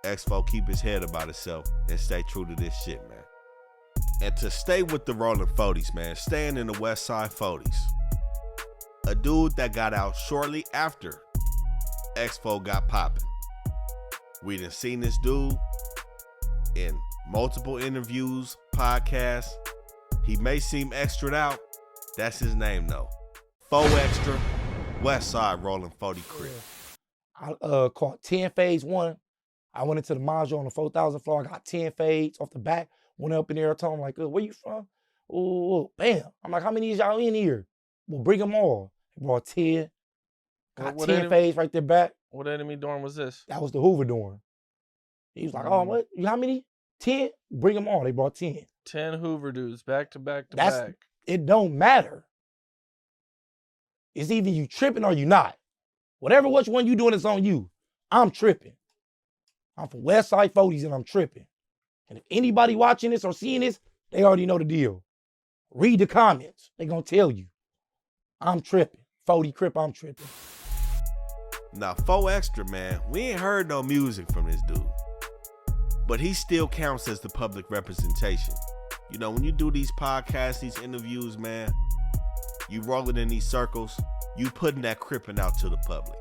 X4 keep his head about himself and stay true to this shit, man. And to stay with the rolling 40s, man, staying in the West Side 40s. A dude that got out shortly after X4 got popping. We done seen this dude in multiple interviews, podcasts. He may seem extra'd out. That's his name, though. 4 Extra, West Side rolling 40 Crip. I caught 10 fades one. I went into the module on the 4,000 floor. I got 10 fades off the back. Went up in there, told him, like, where you from? Oh, bam. I'm like, how many of y'all in here? Well, bring them all. He brought 10. Got What 10 fades right there back. What enemy dorm was this? That was the Hoover dorm. He was like, oh, what? How many? 10? Bring them all. They brought 10. 10 Hoover dudes, back to back to That's, back. It don't matter. It's either you tripping or you not. Whatever which one you doing, it's on you. I'm tripping. I'm from West Side 40s and I'm tripping. And if anybody watching this or seeing this, they already know the deal. Read the comments. They gonna tell you. I'm tripping. 40 Crip, I'm tripping. Now, 4 Extra, man, we ain't heard no music from this dude. But he still counts as the public representation. You know, when you do these podcasts, these interviews, man, you rolling in these circles, you putting that Crippin' out to the public.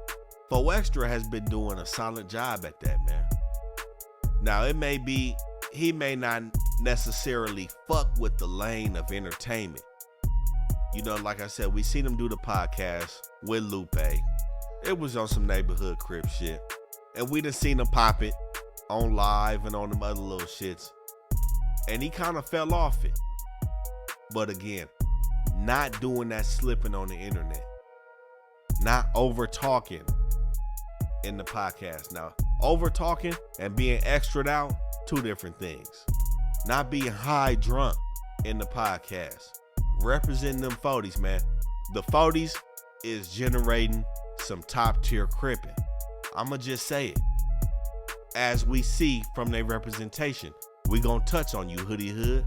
4 Extra has been doing a solid job at that, man. Now, it may be, he may not necessarily fuck with the lane of entertainment. You know, like I said, we seen him do the podcast with Lupe. It was on some neighborhood Crip shit. And we done seen him pop it on live and on them other little shits. And he kind of fell off it. But again, not doing that slipping on the internet. Not over talking in the podcast. Now, over talking and being extra'd out, two different things. Not being high drunk in the podcast. Representing them 40s, man. The 40s is generating some top tier crippin'. I'ma just say it. As we see from their representation, we gonna touch on you, Hoodie Hood.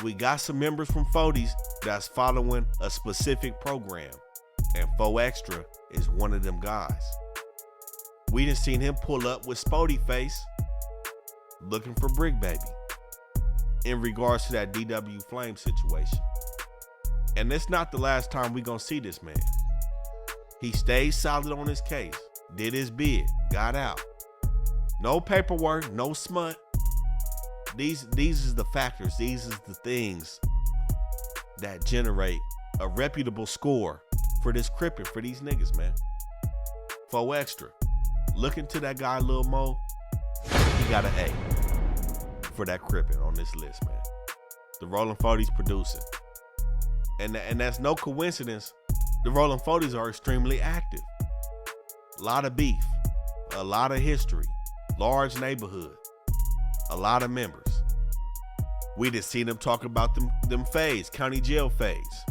We got some members from 40s that's following a specific program, and 4 Extra is one of them guys. We done seen him pull up with Spody Face looking for Bricc Baby in regards to that DW Flame situation. And it's not the last time we gonna see this man. He stayed solid on his case, did his bid, got out. No paperwork, no smut. These is the factors, these is the things that generate a reputable score for this Crippin', for these niggas, man. 4 Extra. Look into that guy, Lil Mo. He got an A for that Crippin' on this list, man. The Rollin' 40s producing. And that's no coincidence. The Rollin' 40s are extremely active. A lot of beef, a lot of history, large neighborhood, a lot of members. We just seen him talk about them fades, county jail fades.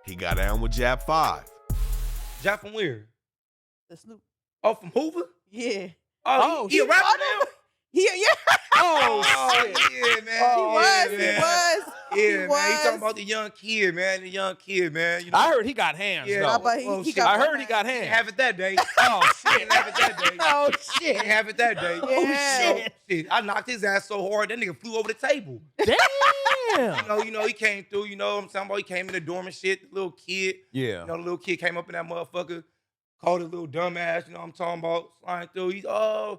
He got down with Jab 5. Jab from where? The Snoop. Oh, from Hoover? Yeah. Oh, he a rapper now? Yeah. Oh, yeah, man. He was. Yeah, man. He talking about the young kid, man. The young kid, man. You know? I heard he got hands, Yeah. though. But I heard he got hands. Didn't have it that day. Oh, shit. Didn't have it that day. Oh, shit. Didn't have it that day. Yeah. Oh, shit. I knocked his ass so hard, that nigga flew over the table. Damn. Damn. You know, he came through, you know what I'm talking about? He came in the dorm and shit, the little kid. Yeah. You know, the little kid came up in that motherfucker, called his little dumbass, you know what I'm talking about? Sliding through. He's, 4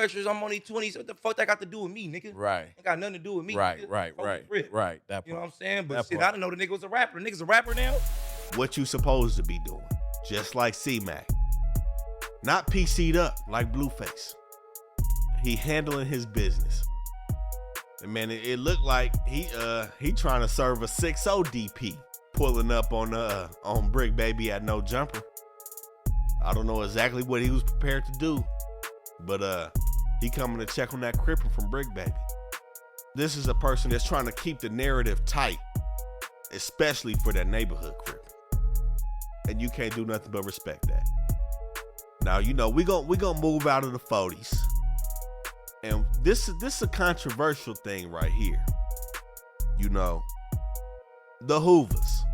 extras, I'm only 20. So what the fuck that got to do with me, nigga? Right. Ain't got nothing to do with me. Right, nigga. right, Fuck right, with Crip. right. That part. You know what I'm saying? But That shit, part. I didn't know the nigga was a rapper. The nigga's a rapper now? What you supposed to be doing, just like Smac. Not PC'd up like Blueface. He handling his business. And man, it looked like he trying to serve a 6-0 DP, pulling up on Bricc Baby at no jumper. I don't know exactly what he was prepared to do, but he coming to check on that crippin' from Bricc Baby. This is a person that's trying to keep the narrative tight, especially for that neighborhood crip. And you can't do nothing but respect that. Now, you know, we gonna move out of the 40s. And this is a controversial thing right here. You know, the Hoovers.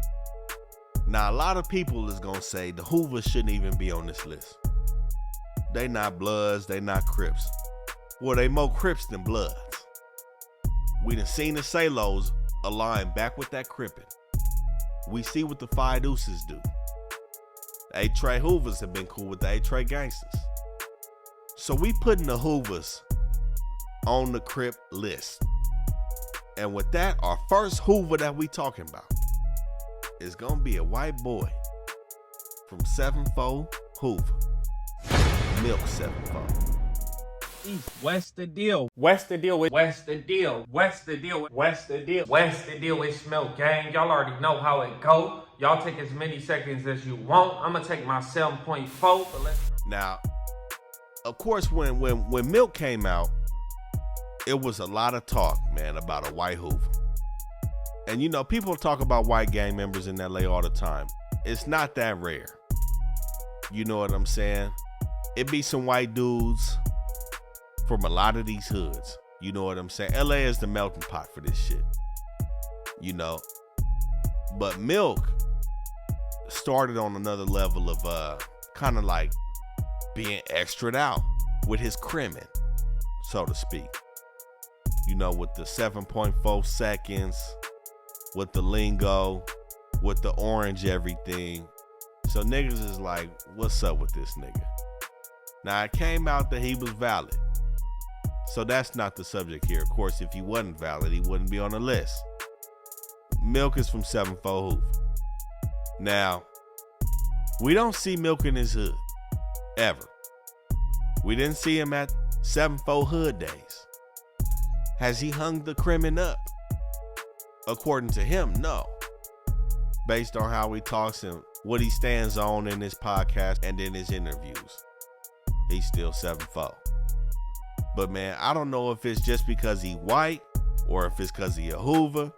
Now, a lot of people is gonna say the Hoovers shouldn't even be on this list. They not Bloods, they not Crips. Well, they more Crips than Bloods. We done seen the Salos align back with that Crippin'. We see what the Five Deuces do. The A-Tray Hoovers have been cool with the A-Tray gangsters. So we putting the Hoovers on the Crip list. And with that, our first Hoover that we talking about is gonna be a white boy from 7-4 Hoover. Milk 7-4. East, west the deal. West the deal with West the deal. West the deal with West the deal. West the deal with Smoke Gang. Y'all already know how it go. Y'all take as many seconds as you want. I'ma take my 7.4. Now, of course, when Milk came out, it was a lot of talk, man, about a white Hoover. And you know, people talk about white gang members in LA all the time. It's not that rare. You know what I'm saying? It be some white dudes from a lot of these hoods. You know what I'm saying? LA is the melting pot for this shit. You know? But Milk started on another level of kind of like being extra'd out with his crimin', so to speak. You know, with the 7.4 seconds, with the lingo, with the orange everything. So niggas is like, what's up with this nigga? Now, it came out that he was valid. So that's not the subject here. Of course, if he wasn't valid, he wouldn't be on the list. Milk is from 7-4 Hoover. Now, we don't see Milk in his hood, ever. We didn't see him at 7-4 Hood days. Has he hung the crimin' up? According to him, no. Based on how he talks and what he stands on in his podcast and in his interviews, he's still 7-4. But man, I don't know if it's just because he white, or if it's because he a Hoover,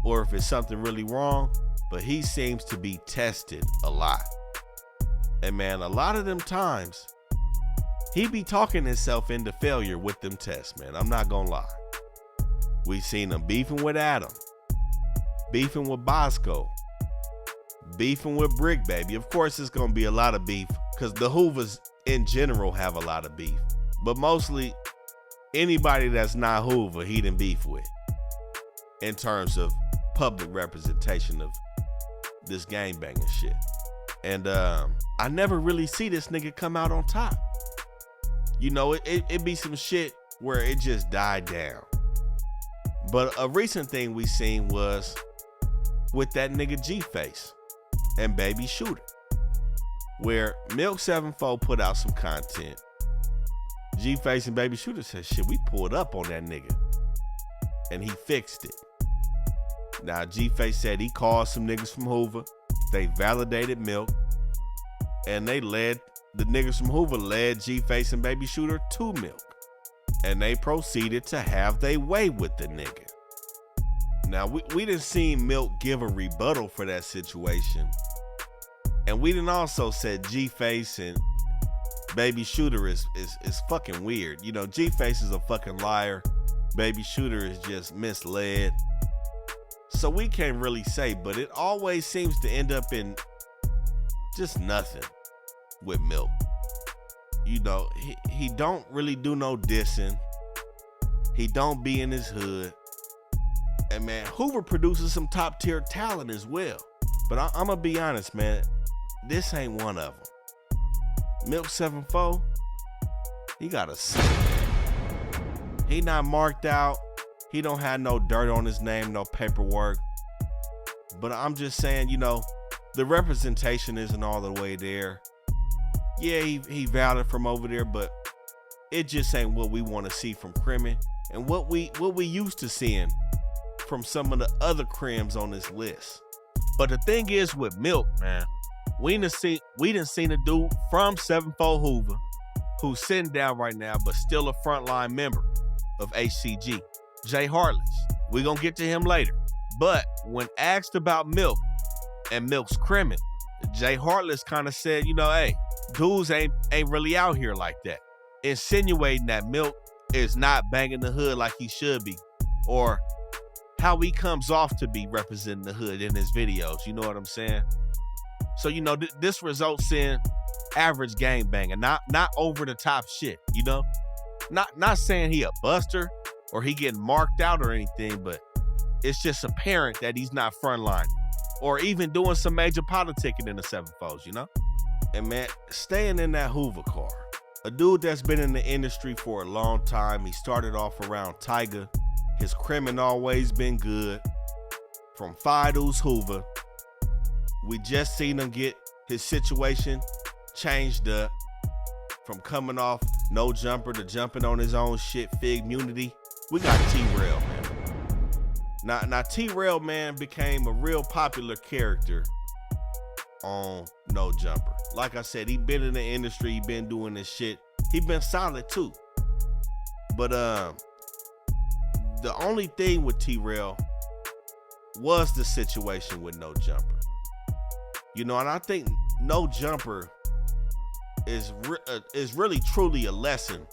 or if it's something really wrong, but he seems to be tested a lot. And man, a lot of them times, he be talking himself into failure with them tests, man. I'm not gonna lie. We seen him beefing with Adam, beefing with Bosco, beefing with Bricc Baby. Of course, it's gonna be a lot of beef because the Hoovers in general have a lot of beef. But mostly, anybody that's not Hoover, he done beef with in terms of public representation of this gangbanging shit. And I never really see this nigga come out on top. You know, it be some shit where it just died down. But a recent thing we seen was with that nigga G-Face and Baby Shooter, where Milk 7-4 put out some content. G-Face and Baby Shooter said, shit, we pulled up on that nigga. And he fixed it. Now, G-Face said he called some niggas from Hoover. They validated Milk. And the niggas from Hoover led G-Face and Baby Shooter to Milk. And they proceeded to have their way with the nigga. Now, we didn't see Milk give a rebuttal for that situation. And we didn't also said G-Face and Baby Shooter is fucking weird. You know, G-Face is a fucking liar. Baby Shooter is just misled. So we can't really say, but it always seems to end up in just nothing with Milk. You know, he don't really do no dissing. He don't be in his hood. And man, Hoover produces some top tier talent as well. But I'm gonna be honest, man, this ain't one of them. Milk 7-4, he got a C. He not marked out. He don't have no dirt on his name, no paperwork. But I'm just saying, you know, the representation isn't all the way there. Yeah, he valid from over there, but it just ain't what we want to see from Crimin and what we used to seeing from some of the other crims on this list. But the thing is with Milk, man, we done seen a dude from 7-4 Hoover who's sitting down right now, but still a frontline member of HCG, Jay Heartless. We gonna get to him later. But when asked about Milk and Milk's Crimin, Jay Heartless kind of said, you know, hey, dudes ain't really out here like that, insinuating that Milk is not banging the hood like he should be, or how he comes off to be representing the hood in his videos. You know what I'm saying? So, you know, this results in average gang banging, not over the top shit, you know? Not saying he a buster or he getting marked out or anything, but it's just apparent that he's not frontlining or even doing some major politicking in the 7-4s, you know? And man, staying in that Hoover car, a dude that's been in the industry for a long time. He started off around Tyga. His Crimin always been good. From Fido's Hoover, we just seen him get his situation changed up from coming off No Jumper to jumping on his own shit, Fig Munity. We got T-Rell, man. Now T-Rell, man, became a real popular character on No Jumper. Like I said, he been in the industry, he been doing this shit. He been solid too. But the only thing with T-Rell was the situation with No Jumper. You know, and I think No Jumper is really truly a lesson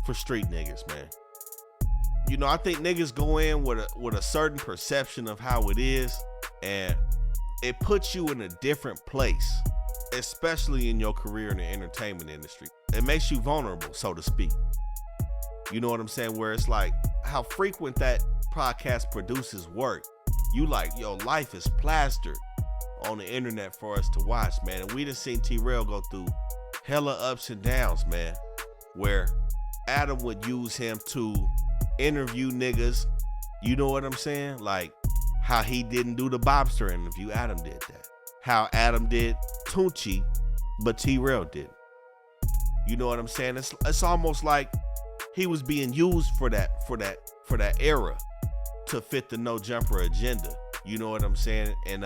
for street niggas, man. You know, I think niggas go in with a certain perception of how it is, and it puts you in a different place, especially in your career in the entertainment industry. It makes you vulnerable, so to speak. You know what I'm saying? Where it's like how frequent that podcast producers work. You like, yo, life is plastered on the internet for us to watch, man. And we done seen T-Rell go through hella ups and downs, man, where Adam would use him to interview niggas. You know what I'm saying? Like how he didn't do the Bobster interview, Adam did that. How Adam did Tunchi, but T-Rell didn't. You know what I'm saying? It's almost like he was being used for that era to fit the No Jumper agenda. You know what I'm saying? And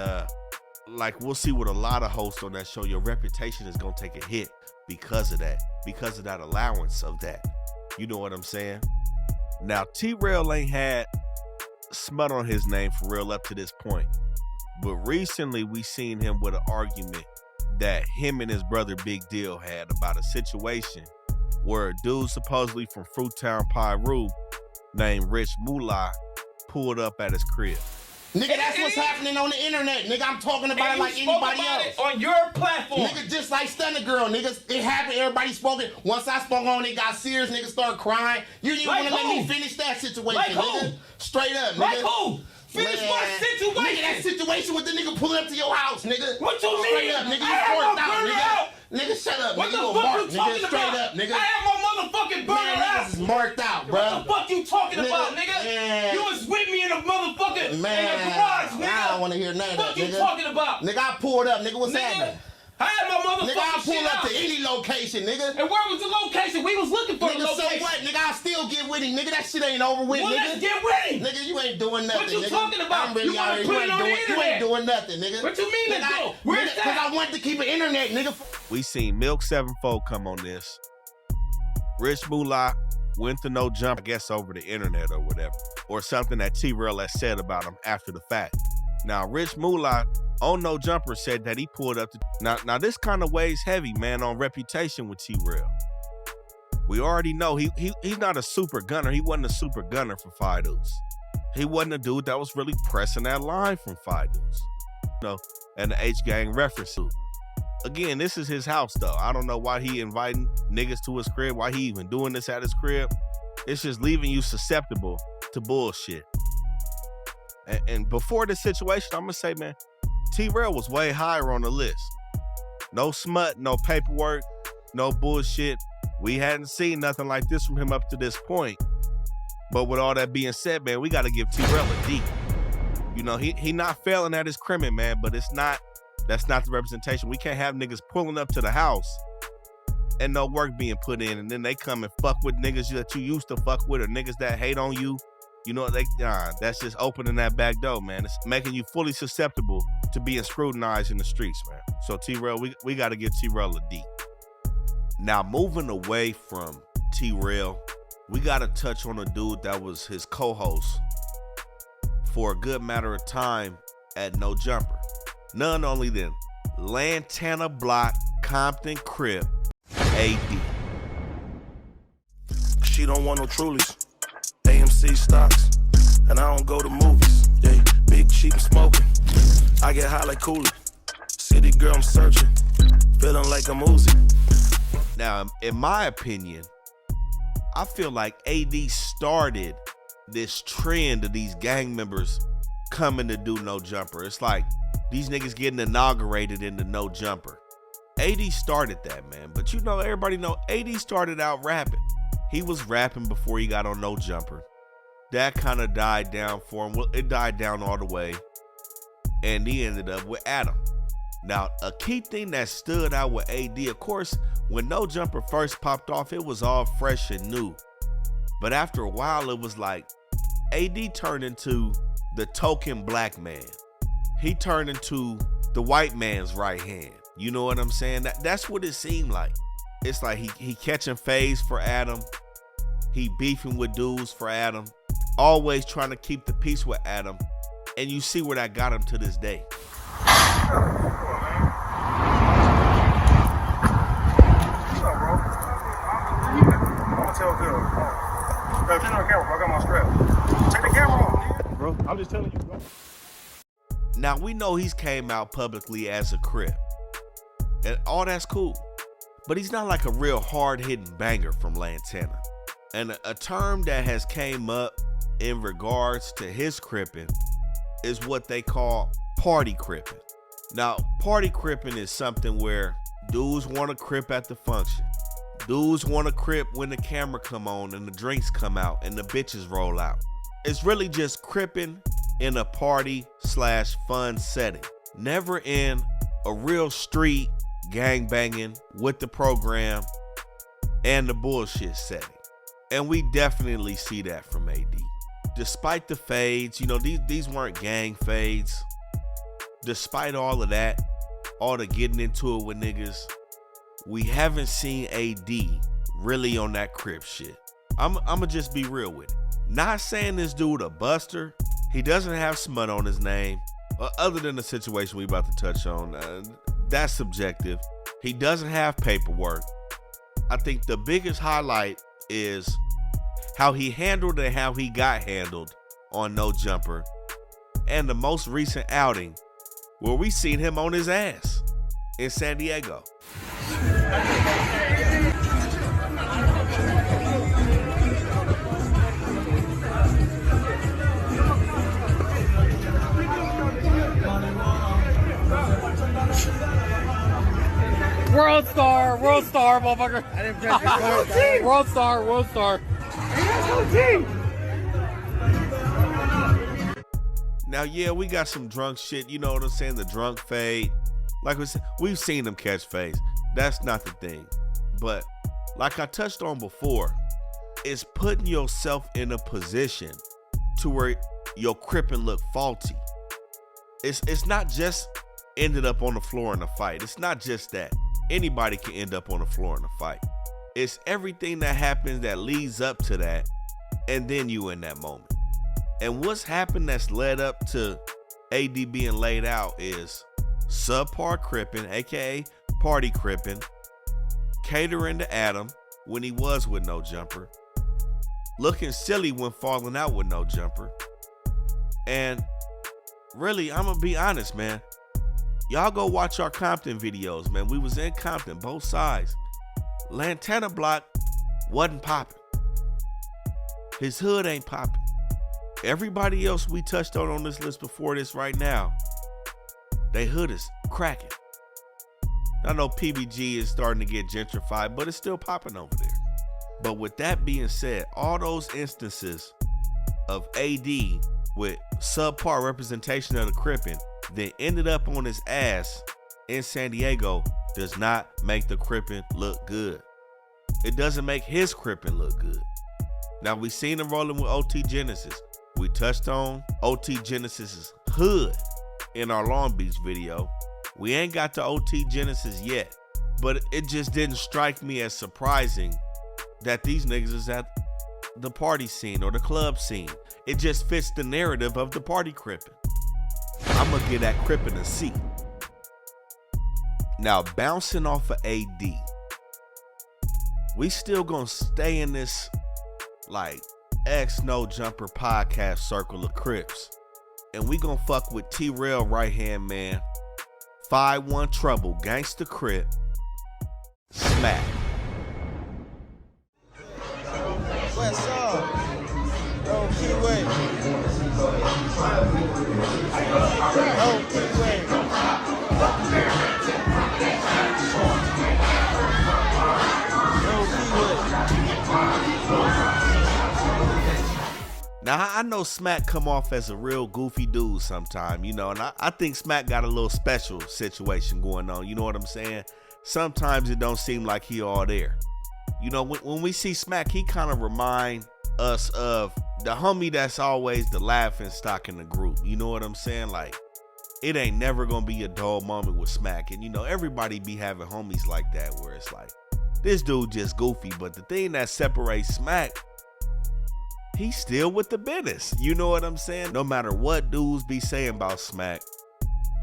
like we'll see with a lot of hosts on that show, your reputation is gonna take a hit because of that allowance of that. You know what I'm saying? Now T-Rell ain't had smut on his name for real up to this point, but recently we seen him with an argument that him and his brother Big Deal had about a situation where a dude supposedly from Fruittown Pyru named Rich Moolah pulled up at his crib. Nigga, that's what's happening on the internet. Nigga, I'm talking about it like anybody else. On your platform. Nigga, just like Stunner Girl, niggas. It happened, everybody spoke it. Once I spoke on it, got serious, niggas started crying. You didn't even want to let me finish that situation, nigga. Straight up, nigga. Like who? Finish my situation. Nigga, that situation with the nigga pulling up to your house, nigga. What you mean? Straight up, nigga. You forced out, nigga. Nigga, shut up, What nigga. the You a fuck mark, you talking nigga. Straight about? up, nigga. I have my motherfucking burner out. Niggas is marked out, bro. What the fuck you talking about, nigga? Man. You was with me in the motherfucking in the garage, nigga. I don't want to hear none of that, What you nigga. talking about? Nigga, I pulled up, nigga. What's happening? I had my motherfucking Nigga, I shit pull up out. to any location, nigga. And where was the location? We was looking for Nigga, the location. so what? Nigga, I still get with him. Nigga, that shit ain't over with, Well, nigga. let's get with him. Nigga, you ain't doing nothing, What you nigga. talking about? I'm really You wanna out here. put You it ain't on the doing, you internet. ain't doing nothing, nigga. What you mean, let's go? Where's that? Because I wanted to keep it internet, nigga. We seen Milk 7-4 come on this. Rich Moolah went to No Jump, I guess over the internet or whatever, or something that T-Rell has said about him after the fact. Now, Rich Moolah on No Jumper said that he pulled up to... Now this kind of weighs heavy, man, on reputation with T-Rell. We already know he's not a super gunner. He wasn't a super gunner for Fido's. He wasn't a dude that was really pressing that line from Fido's. You know, and the H-Gang references. Again, this is his house, though. I don't know why he inviting niggas to his crib, why he even doing this at his crib. It's just leaving you susceptible to bullshit. And before this situation, I'm gonna say, man, T-Rell was way higher on the list. No smut, no paperwork, no bullshit. We hadn't seen nothing like this from him up to this point. But with all that being said, man, we got to give T-Rell a D. You know, he not failing at his crimming, man, but that's not the representation. We can't have niggas pulling up to the house and no work being put in, and then they come and fuck with niggas that you used to fuck with or niggas that hate on you. You know, that's just opening that back door, man. It's making you fully susceptible to being scrutinized in the streets, man. So T-Rell, we got to give T-Rell a D. Now, moving away from T-Rell, we got to touch on a dude that was his co-host for a good matter of time at No Jumper. None only than Lantana Block, Compton Crip, AD. She don't want no Trulies, AMC stocks, and I don't go to movies. Yeah, big cheap smoking. I get high like Cooley. City girl, I'm searching, feeling like I'm Uzi. Now, in my opinion, I feel like AD started this trend of these gang members coming to do No Jumper. It's like these niggas getting inaugurated into No Jumper. AD started that, man. But you know, everybody know AD started out rapping. He was rapping before he got on No Jumper. That kind of died down for him. Well, it died down all the way. And he ended up with Adam. Now, a key thing that stood out with AD, of course, when No Jumper first popped off, it was all fresh and new. But after a while, it was like AD turned into the token black man. He turned into the white man's right hand. You know what I'm saying? That's what it seemed like. It's like he catching phase for Adam. He beefing with dudes for Adam. Always trying to keep the peace with Adam. And you see where that got him to this day. Tell girl. Bro, turn on the camera, bro. I got my strap. Take the camera off, nigga. Bro, I'm just telling you, bro. Now, we know he's came out publicly as a Crip. And all that's cool. But he's not like a real hard-hitting banger from Lantana. And a term that has came up in regards to his cripping is what they call party cripping. Now, party cripping is something where dudes want to crip at the function. Dudes want to crip when the camera come on and the drinks come out and the bitches roll out. It's really just cripping in a party/fun setting. Never in a real street gang banging with the program and the bullshit setting. And we definitely see that from AD. Despite the fades, you know, these weren't gang fades. Despite all of that, all the getting into it with niggas, we haven't seen AD really on that Crip shit. I'ma just be real with it. Not saying this dude a buster. He doesn't have smut on his name. Other than the situation we about to touch on, that's subjective. He doesn't have paperwork. I think the biggest highlight is how he handled and how he got handled on No Jumper. And the most recent outing where we seen him on his ass in San Diego. World star, motherfucker. I didn't press record. World star. Now, yeah, we got some drunk shit. You know what I'm saying? The drunk fade. Like we said, we've seen them catch fades. That's not the thing. But like I touched on before, it's putting yourself in a position to where your cripping look faulty. It's not just ended up on the floor in a fight. It's not just that. Anybody can end up on the floor in a fight. It's everything that happens that leads up to that, and then you in that moment. And what's happened that's led up to AD being laid out is subpar cripping, aka party cripping, catering to Adam when he was with No Jumper, looking silly when falling out with No Jumper. And really, I'm gonna be honest, man. Y'all go watch our Compton videos, man. We was in Compton, both sides. Lantana Block wasn't popping. His hood ain't popping. Everybody else we touched on this list before this right now, they hood is cracking. I know PBG is starting to get gentrified, but it's still popping over there. But with that being said, all those instances of AD with subpar representation of the Crippin' that ended up on his ass in San Diego does not make the Crippin' look good. It doesn't make his Crippin' look good. Now, we seen him rolling with OT Genesis. We touched on OT Genesis's hood in our Long Beach video. We ain't got to OT Genesis yet, but it just didn't strike me as surprising that these niggas is at the party scene or the club scene. It just fits the narrative of the party Crippin'. I'm gonna get that Crippin' a C. Now, bouncing off of AD, we still gonna stay in this like X No Jumper podcast circle of Crips, and we gonna fuck with T-Rell right hand man, 5-1 Trouble, Gangsta Crip, Smac. What's up? Yo, Keyway. Yo, Keyway. Now, I know Smac come off as a real goofy dude sometime, you know, and I think Smac got a little special situation going on, you know what I'm saying? Sometimes it don't seem like he all there. You know, when we see Smac, he kind of remind us of the homie that's always the laughing stock in the group, you know what I'm saying? Like, it ain't never gonna be a dull moment with Smac, and you know, everybody be having homies like that where it's like, this dude just goofy, but the thing that separates Smac, he's still with the business. You know what I'm saying? No matter what dudes be saying about Smac,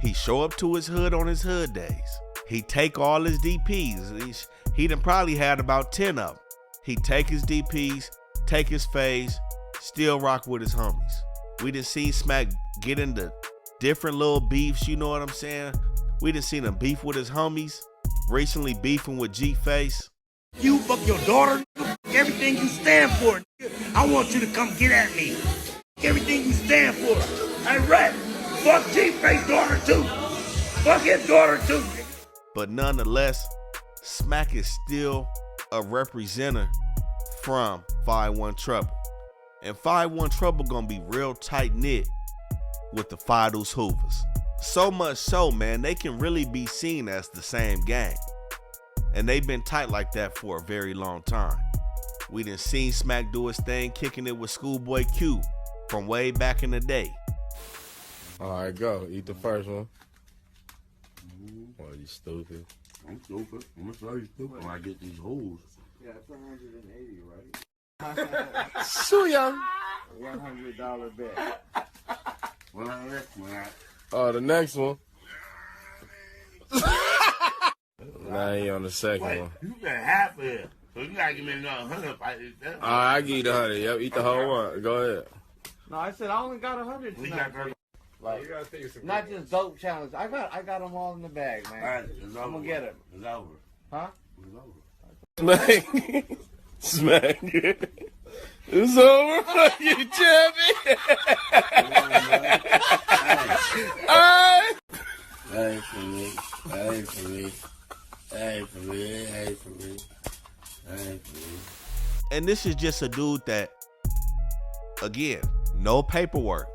he show up to his hood on his hood days. He take all his DPs. He done probably had about 10 of them. He take his DPs, take his phase, still rock with his homies. We done seen Smac get into different little beefs, you know what I'm saying? We done seen him beef with his homies, recently beefing with G-Face. You fuck your daughter, everything you stand for. I want you to come get at me. Everything you stand for. Hey, Red, fuck G-Face daughter too. Fuck his daughter too. But nonetheless, Smac is still a representative from 5-1 Trouble. And 5-1 Trouble gonna be real tight-knit with the Fidos Hoovers. So much so, man, they can really be seen as the same gang. And they've been tight like that for a very long time. We done seen Smac do his thing, kicking it with Schoolboy Q from way back in the day. All right, go. Eat the first one. Oh, you stupid. I'm stupid. I'm gonna show you stupid when I get these hoes. Yeah, it's 180, right? So young. $100 bet. Well, that's right. Oh, the next one. Now he on the second one. You got half of it. So you gotta give me another 100 if I eat that. All right, I give you the 100. Yep, eat the whole one. Go ahead. No, I said I only got 100 tonight. Like, you gotta think of some not just dope challenge. I got them all in the bag, man. All right, it's I'm gonna get them. It's over. Huh? It's over. Smack. Smack. It's over. You champion. Hey for me. Hey for me. Hey for me. Hey for me. Hey for me. And this is just a dude that, again, no paperwork.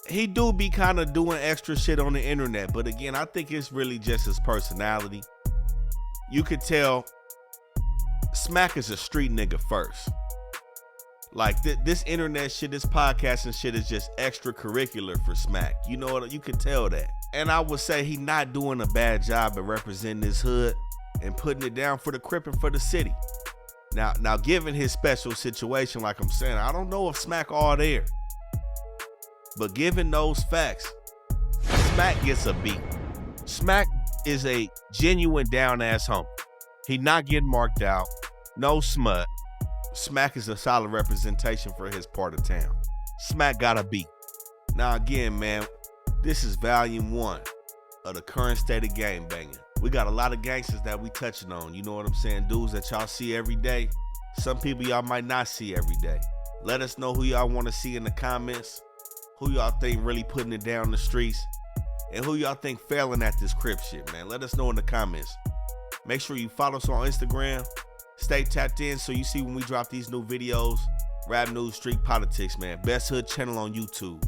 He do be kind of doing extra shit on the internet, but again, I think it's really just his personality. You could tell Smac is a street nigga first. Like this internet shit, this podcasting shit is just extracurricular for Smac. You know what? You could tell that. And I would say he not doing a bad job of representing his hood and putting it down for the Crip and for the city. Now, given his special situation, like I'm saying, I don't know if Smac all there. But given those facts, Smac gets a beat. Smac is a genuine down-ass homie. He not getting marked out, no smut. Smac is a solid representation for his part of town. Smac got a beat. Now again, man, this is volume 1 of the current state of gang banging. We got a lot of gangsters that we touching on, you know what I'm saying? Dudes that y'all see every day. Some people y'all might not see every day. Let us know who y'all want to see in the comments, who y'all think really putting it down in the streets, and who y'all think failing at this Crip shit, man. Let us know in the comments. Make sure you follow us on Instagram. Stay tapped in so you see when we drop these new videos. Rap news, street politics, man. Best Hood channel on YouTube.